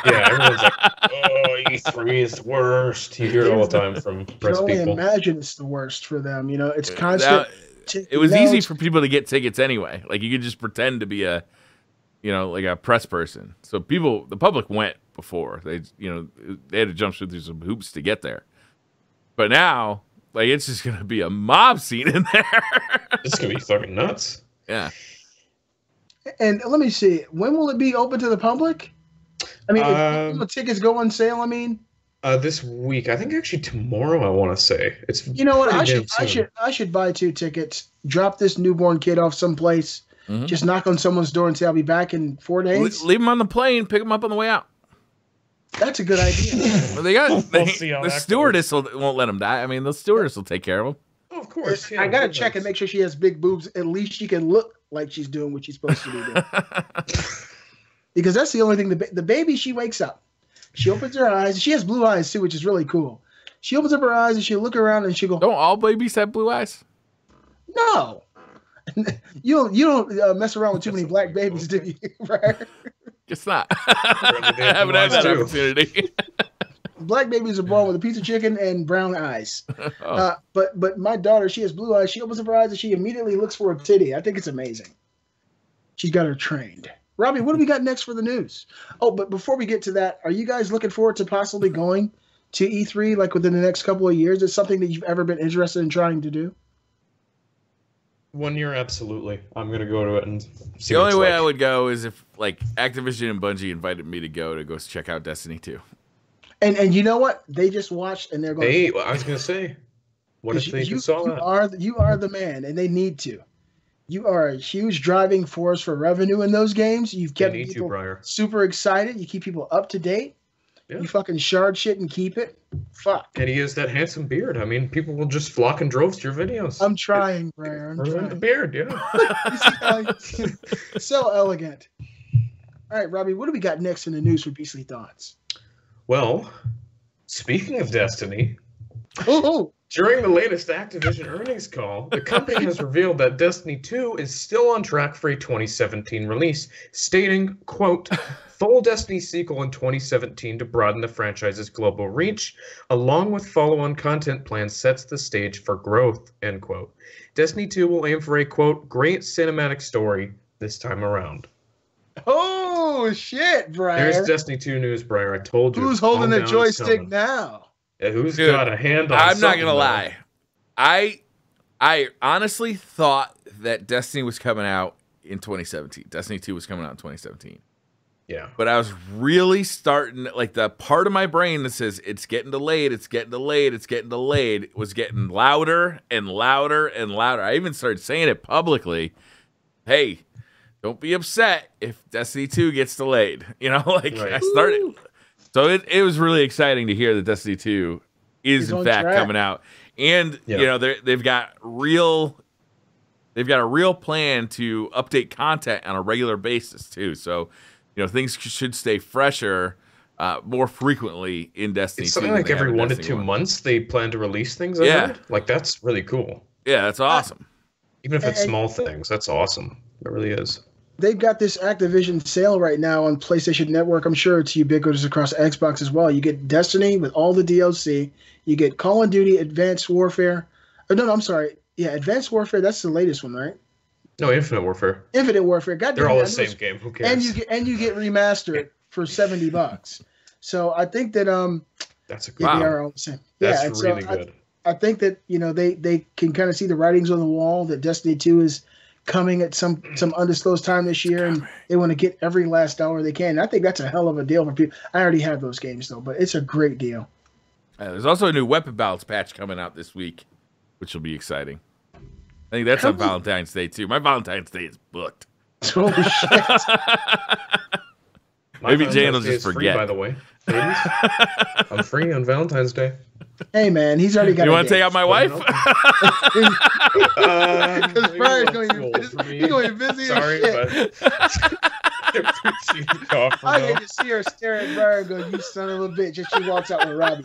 Yeah, everyone's like, oh, E3 is the worst. You hear it all the time from press people. I can only imagine it's the worst for them. It's constant. It was easy for people to get tickets anyway. Like you could just pretend to be like a press person. So the public went before. They had to jump through some hoops to get there. But now, like, it's just gonna be a mob scene in there. It's gonna be fucking nuts. Yeah. And let me see. When will it be open to the public? I mean, if the tickets go on sale, this week. I think actually tomorrow. I want to say it's. You know what? I should buy 2 tickets. Drop this newborn kid off someplace. Mm-hmm. Just knock on someone's door and say I'll be back in 4 days. Leave him on the plane. Pick him up on the way out. That's a good idea. Well, the stewardess won't let him die. I mean, the stewardess will take care of him. Oh, of course. Yeah, I gotta check and make sure she has big boobs. At least she can look like she's doing what she's supposed to be doing. Because that's the only thing. The baby, she wakes up. She opens her eyes. She has blue eyes, too, which is really cool. She opens up her eyes, and she'll look around, and she'll go... Don't all babies have blue eyes? No. You don't mess around with too many black babies, do you? Right? Guess not. I haven't had that opportunity. Black babies are born with a piece of chicken and brown eyes. Oh. But my daughter, she has blue eyes. She opens up her eyes, and she immediately looks for a titty. I think it's amazing. She's got her trained. Robbie, what do we got next for the news? Oh, but before we get to that, are you guys looking forward to possibly going to E3 like within the next couple of years? Is something that you've ever been interested in trying to do? 1 year, absolutely. I'm going to go to it and see. The only way I would go is if like Activision and Bungie invited me to go check out Destiny 2. And you know what? They just watched and they're going. Hey, I was going to say, what if they saw that? You are the man, and they need to. You are a huge driving force for revenue in those games. You've kept people super excited. You keep people up to date. Yeah. You fucking shard shit and keep it. Fuck. And he has that handsome beard. I mean, people will just flock in droves to your videos. I'm trying, Briar. I'm trying. The beard, yeah. So elegant. All right, Robbie, what do we got next in the news for Beastly Thoughts? Well, speaking of Destiny... Oh. During the latest Activision earnings call, the company has revealed that Destiny 2 is still on track for a 2017 release, stating, quote, full Destiny sequel in 2017 to broaden the franchise's global reach, along with follow-on content plans sets the stage for growth, end quote. Destiny 2 will aim for a, quote, great cinematic story this time around. Oh, shit, Briar. There's Destiny 2 news, Briar. I told you. Who's holding the joystick now? Yeah, who's Dude, got a hand on I'm not something, gonna though? lie. I honestly thought that Destiny was coming out in 2017. Destiny 2 was coming out in 2017. Yeah. But I was really starting, like, the part of my brain that says it's getting delayed, it's getting delayed, it's getting delayed was getting louder and louder and louder. I even started saying it publicly. Hey, don't be upset if Destiny 2 gets delayed. You know, like, Right. I started. So it was really exciting to hear that Destiny 2 is in fact coming out. And, you know, they've got a real plan to update content on a regular basis, too. So, you know, things should stay fresher more frequently in Destiny 2. It's something like every 1 to 2 months they plan to release things. I heard. Like, that's really cool. Yeah, that's awesome. Even if it's small things, that's awesome. It really is. They've got this Activision sale right now on PlayStation Network. I'm sure it's ubiquitous across Xbox as well. You get Destiny with all the DLC. You get Call of Duty Advanced Warfare. Oh, no, I'm sorry. Yeah, Advanced Warfare, that's the latest one, right? No, Infinite Warfare. Infinite Warfare. God damn, they're all the same game. Who cares? And you get remastered for $70. So I think that that's a they are all the same. That's really good. I think that, you know, they can kind of see the writings on the wall that Destiny 2 is coming at some undisclosed time this year, and they want to get every last dollar they can. And I think that's a hell of a deal for people. I already have those games though, but it's a great deal. There's also a new weapon balance patch coming out this week, which will be exciting. I think that's on Valentine's Day too. My Valentine's Day is booked. Oh shit! Maybe Jane will just Free, forget. by the way, ladies, I'm free on Valentine's Day. Hey man, he's already got. You want to take out my wife? Because Brian's going to visit. Sorry, but I get to see her stare at Brian and go, "You son of a bitch!" and she walks out with Robbie.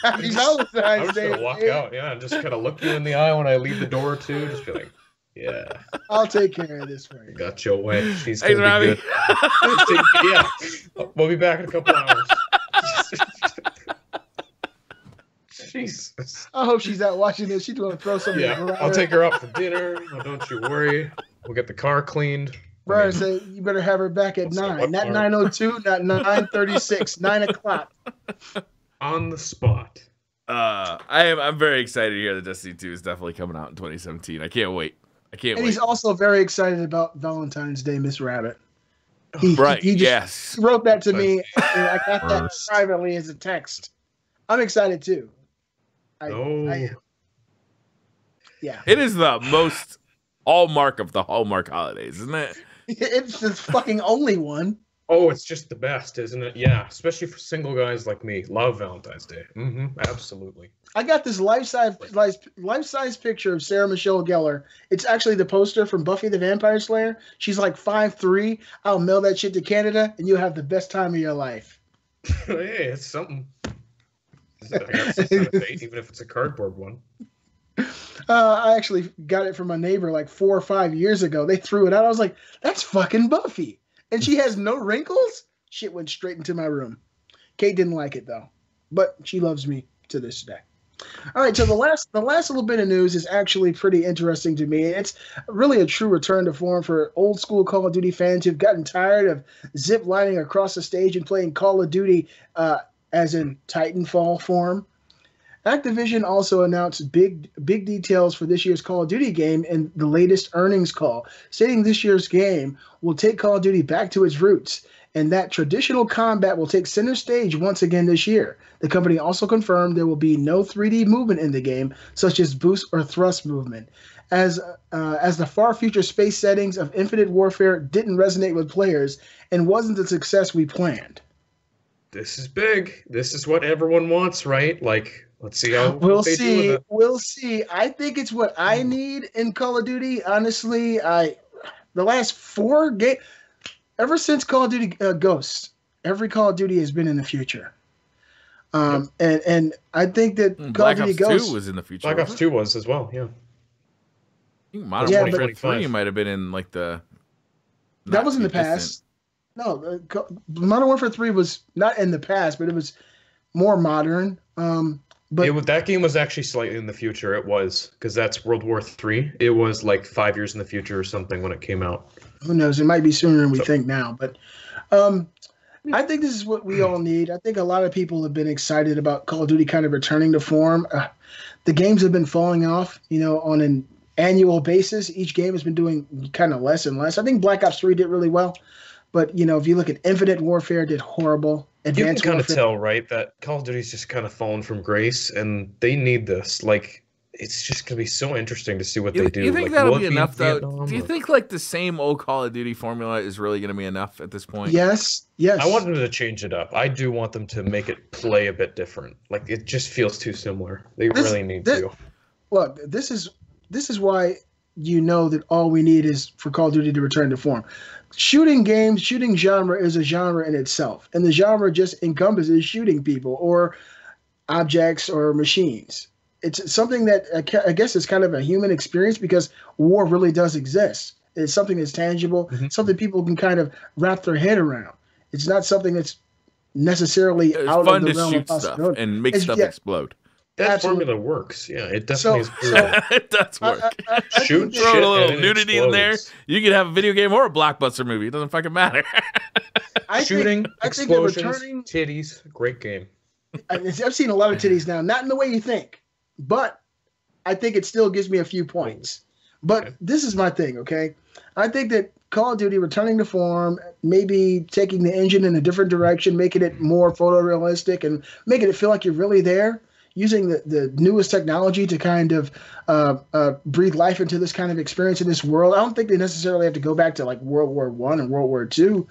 Happy Valentine's Day. I'm just gonna walk out, and just kind of look you in the eye when I leave the door too. Just be like, "Yeah, I'll take care of this for you." Got your way. She's Thanks, gonna be Robbie. good. Yeah, we'll be back in a couple hours. Jesus. I hope she's out watching this. She's going to throw something. Yeah, I'll take her out for dinner. No, don't you worry. We'll get the car cleaned. Brian said you better have her back at 9, not 9:02, not 9:36, 9 o'clock. On the spot. I'm very excited to hear that Destiny 2 is definitely coming out in 2017. I can't wait. And he's also very excited about Valentine's Day, Miss Rabbit. He wrote that to me, and I got that privately as a text. I'm excited too. Yeah. It is the most hallmark of the Hallmark holidays, isn't it? It's the fucking only one. Oh, it's just the best, isn't it? Yeah, especially for single guys like me. Love Valentine's Day. Absolutely. I got this life-size picture of Sarah Michelle Gellar. It's actually the poster from Buffy the Vampire Slayer. She's like 5'3". I'll mail that shit to Canada, and you'll have the best time of your life. Hey, it's something. I got some kind of date, even if it's a cardboard one. I actually got it from my neighbor like 4 or 5 years ago. They threw it out. I was like, that's fucking Buffy. And she has no wrinkles? Shit went straight into my room. Kate didn't like it, though. But she loves me to this day. All right, so the last little bit of news is actually pretty interesting to me. It's really a true return to form for old school Call of Duty fans who've gotten tired of zip lining across the stage and playing Call of Duty as in Titanfall form. Activision also announced big details for this year's Call of Duty game in the latest earnings call, stating this year's game will take Call of Duty back to its roots and that traditional combat will take center stage once again this year. The company also confirmed there will be no 3D movement in the game, such as boost or thrust movement, as the far future space settings of Infinite Warfare didn't resonate with players and wasn't the success we planned. This is big. This is what everyone wants, right? Like, let's see how we'll they see. do with it. We'll see. I think it's what I need in Call of Duty. Honestly, the last 4 games, ever since Call of Duty Ghosts, every Call of Duty has been in the future. And I think that Call of Duty Ghosts 2 was in the future. Black Ops 2 was as well, yeah. I think Modern Warfare 3 might have been in like the. That was in the past. No, Modern Warfare 3 was not in the past, but it was more modern. But that game was actually slightly in the future. It was, because that's World War III. It was like 5 years in the future or something when it came out. Who knows? It might be sooner than we think now. But I think this is what we all need. I think a lot of people have been excited about Call of Duty kind of returning to form. The games have been falling off, on an annual basis. Each game has been doing kind of less and less. I think Black Ops 3 did really well. But, if you look at Infinite Warfare, did horrible. You can kind of tell, right, that Call of Duty's just kind of fallen from grace, and they need this. Like, it's just going to be so interesting to see what they do. You think that'll be enough, though? Do you think, like, the same old Call of Duty formula is really going to be enough at this point? Yes. I want them to change it up. I do want them to make it play a bit different. Like, it just feels too similar. They really need to. Look, this is why that all we need is for Call of Duty to return to form. Shooting genre is a genre in itself, and the genre just encompasses shooting people or objects or machines. It's something that I guess is kind of a human experience because war really does exist. It's something that's tangible, something people can kind of wrap their head around. It's not something that's necessarily out of the realm of possibility. Stuff and make stuff explode. That formula works. Yeah, it definitely is. It does work. Shoot, throw a little nudity in there. You can have a video game or a blockbuster movie. It doesn't fucking matter. Shooting, explosions, titties. Great game. I've seen a lot of titties now. Not in the way you think, but I think it still gives me a few points. But this is my thing, okay? I think that Call of Duty returning to form, maybe taking the engine in a different direction, making it more photorealistic and making it feel like you're really there, using the newest technology to kind of breathe life into this kind of experience in this world. I don't think they necessarily have to go back to like World War I and World War II.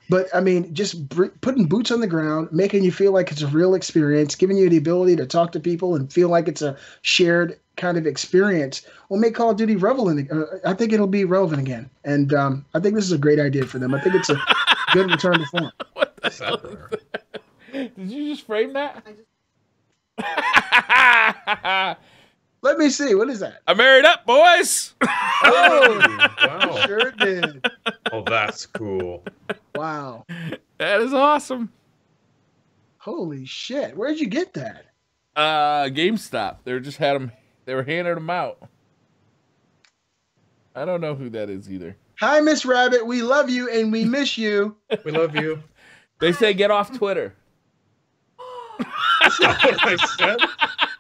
But, I mean, just putting boots on the ground, making you feel like it's a real experience, giving you the ability to talk to people and feel like it's a shared kind of experience will make Call of Duty relevant. I think it'll be relevant again. And I think this is a great idea for them. I think it's a good return to form. What the hell is that? Did you just frame that? Let me see. What is that? I married up, boys. Oh, wow. Sure did. Oh, that's cool. Wow. That is awesome. Holy shit. Where'd you get that? GameStop. They were handing them out. I don't know who that is either. Hi, Miss Rabbit. We love you and we miss you. We love you. They say get off Twitter. That's not what I said.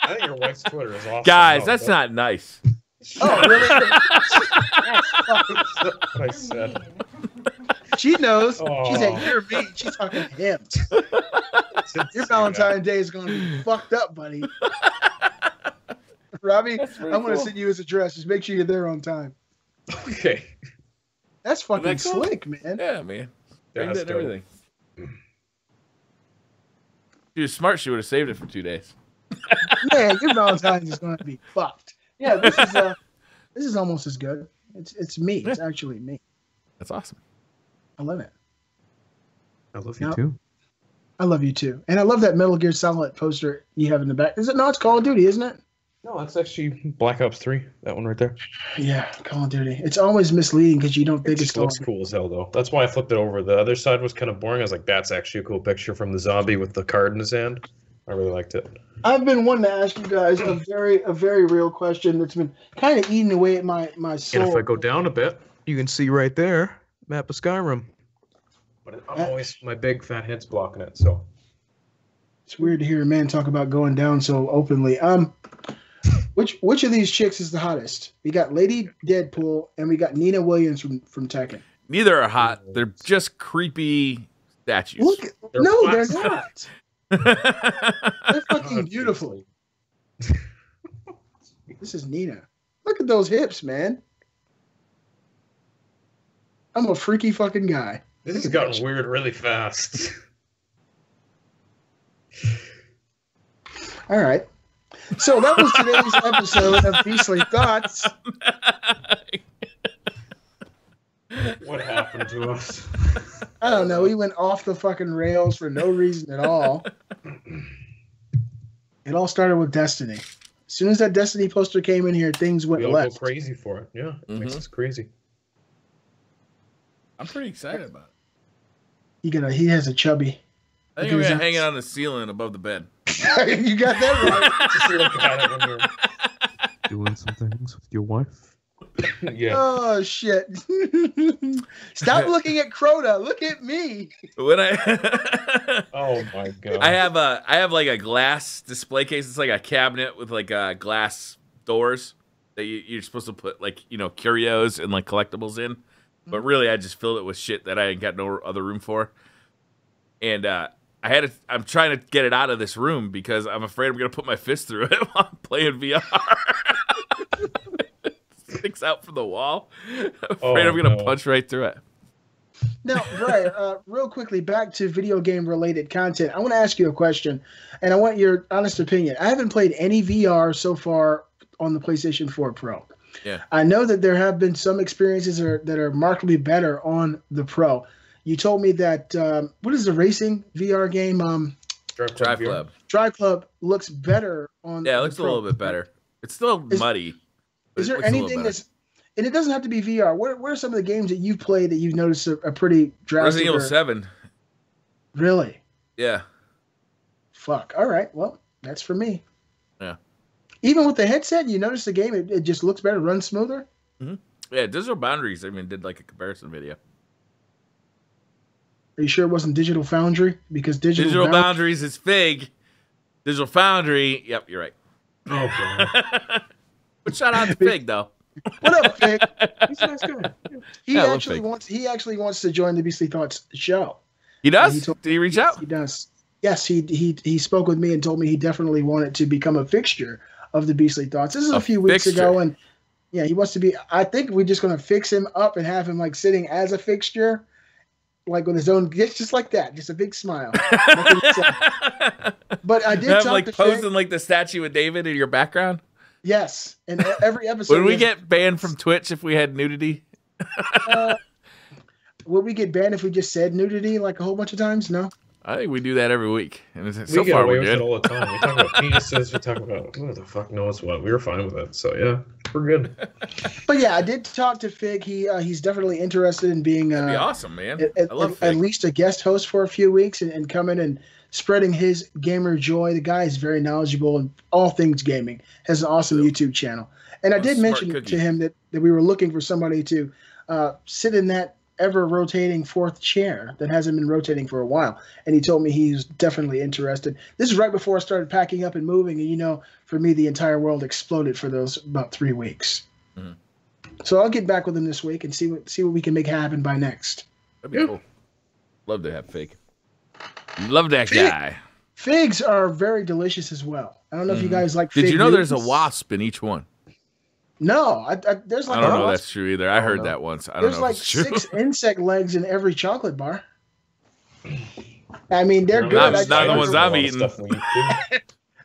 I think your wife's Twitter is awesome. Guys, that's not nice. Oh, really? That's what I said. She knows. Oh. She said, you're me. She's talking to him. Your Valentine's Day is going to be fucked up, buddy. Robbie, I'm going to send you his address. Just make sure you're there on time. Okay. That's fucking slick, man. Yeah, man. Bring that and everything. She was smart. She would have saved it for 2 days. Yeah, your Valentine's is going to be fucked. Yeah, this is almost as good. It's me. It's actually me. That's awesome. I love it. I love you too. I love you too, and I love that Metal Gear Solid poster you have in the back. Is it? No, it's Call of Duty, isn't it? No, that's actually Black Ops 3. That one right there. Yeah, Call of Duty. It's always misleading because you don't think it looks cool as hell, though. That's why I flipped it over. The other side was kind of boring. I was like, that's actually a cool picture from the zombie with the card in his hand. I really liked it. I've been wanting to ask you guys a very real question that's been kind of eating away at my soul. And if I go down a bit, you can see right there, map of Skyrim. But I'm always, my big fat head's blocking it, so. It's weird to hear a man talk about going down so openly. Which of these chicks is the hottest? We got Lady Deadpool and we got Nina Williams from Tekken. Neither are hot. They're just creepy statues. They're not. They're fucking beautiful. This is Nina. Look at those hips, man. I'm a freaky fucking guy. This has gotten weird really fast. All right. So that was today's episode of Beastly Thoughts. What happened to us? I don't know. We went off the fucking rails for no reason at all. It all started with Destiny. As soon as that Destiny poster came in here, things went left. Go crazy for it. Yeah, it makes us crazy. I'm pretty excited about it. He has a chubby. I think I'm going to hang it on the ceiling above the bed. You got that right. Just look at it when you're doing some things with your wife. Yeah. Oh shit! Stop looking at Crota. Look at me. When I Oh my god. I have like a glass display case. It's like a cabinet with like glass doors that you're supposed to put like curios and like collectibles in. But really, I just filled it with shit that I ain't got no other room for. And I'm trying to get it out of this room because I'm afraid I'm gonna put my fist through it while I'm playing VR. Sticks out from the wall. I'm afraid I'm gonna punch right through it. Now, Brian, real quickly, back to video game related content. I want to ask you a question, and I want your honest opinion. I haven't played any VR so far on the PlayStation 4 Pro. Yeah. I know that there have been some experiences that are markedly better on the Pro. You told me that what is the racing VR game? Drive Club. Drive Club looks better on. Yeah, it looks a little bit better. It's still muddy. Is there anything that's, and it doesn't have to be VR. What are some of the games that you've played that you've noticed are pretty drastic? Resident Evil 7. Really? Yeah. Fuck. All right. Well, that's for me. Yeah. Even with the headset, you notice the game, it just looks better, runs smoother? Mm-hmm. Yeah, Digital Boundaries, did like a comparison video. Are you sure it wasn't Digital Foundry? Because Digital Boundaries is Fig. Digital Foundry, yep, you're right. Oh, God. But shout out to Fig, though. What up, Fig? He's a nice guy. He actually wants to join the Beastly Thoughts show. He does? Did he reach out? He does. Yes, he spoke with me and told me he definitely wanted to become a fixture of the Beastly Thoughts. This is a few weeks ago, and yeah, he wants to be. I think we're just going to fix him up and have him like sitting as a fixture, like with his own, just like that, just a big smile. But I did have talk like to posing Fig. like the statue of David in your background. Yes, and every episode. Would we get banned from Twitch if we had nudity? Would we get banned if we just said nudity like a whole bunch of times? No. I think we do that every week, and so far we're good. All the time. We talk about penises. We talk about who the fuck knows what. We were fine with it, so yeah, we're good. But yeah, I did talk to Fig. He's definitely interested in being. That'd be awesome, man. I love Fig. At least a guest host for a few weeks and coming and spreading his gamer joy. The guy is very knowledgeable in all things gaming. Has an awesome YouTube channel, and I did mention to him that we were looking for somebody to sit in that ever-rotating fourth chair that hasn't been rotating for a while, and he told me he's definitely interested. This is right before I started packing up and moving, and for me, the entire world exploded for those about 3 weeks. Mm-hmm. So I'll get back with him this week and see what we can make happen by next. That'd be cool. Love to have Fig. Love that guy. Figs are very delicious as well. I don't know if you guys like. Did you know there's a wasp in each one? No, there's like. I don't know if that's true either. I heard that once. I don't know. There's like 6 insect legs in every chocolate bar. I mean, they're good. Not the ones I'm eating.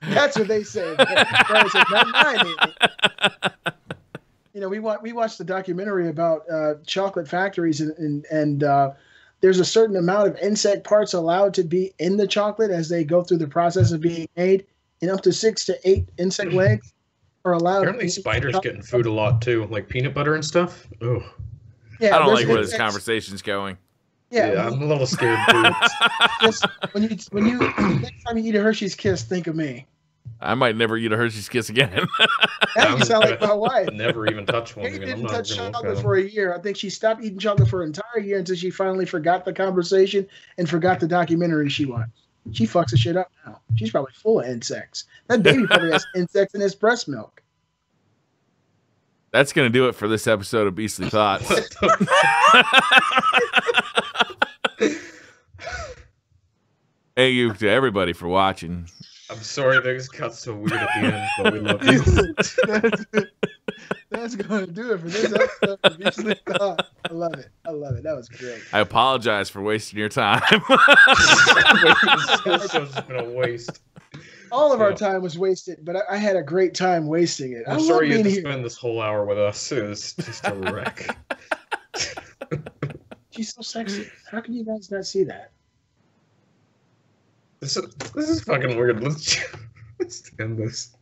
That's what they say. Not mine. We watched the documentary about chocolate factories, and there's a certain amount of insect parts allowed to be in the chocolate as they go through the process of being made, and up to 6 to 8 insect legs are allowed. Apparently spiders getting food a lot too, like peanut butter and stuff. Oh, yeah, I don't like where this conversation's going. Yeah, I'm a little scared too. Just when you next time you eat a Hershey's Kiss, think of me. I might never eat a Hershey's Kiss again. Now you sound like my wife. Never even touch one. She didn't touch chocolate for a year. I think she stopped eating chocolate for an entire year until she finally forgot the conversation and forgot the documentary she watched. She fucks the shit up now. She's probably full of insects. That baby probably has insects in his breast milk. That's going to do it for this episode of Beastly Thoughts. Thank you to everybody for watching. I'm sorry things got so weird at the end, but we love you. That's going to do it for this episode of Beastly Thoughts. I love it. That was great. I apologize for wasting your time. This show's been a waste. All of our time was wasted, but I had a great time wasting it. I'm sorry you had to spend this whole hour with us. It was just a wreck. She's so sexy. How can you guys not see that? This is fucking weird. Let's end this.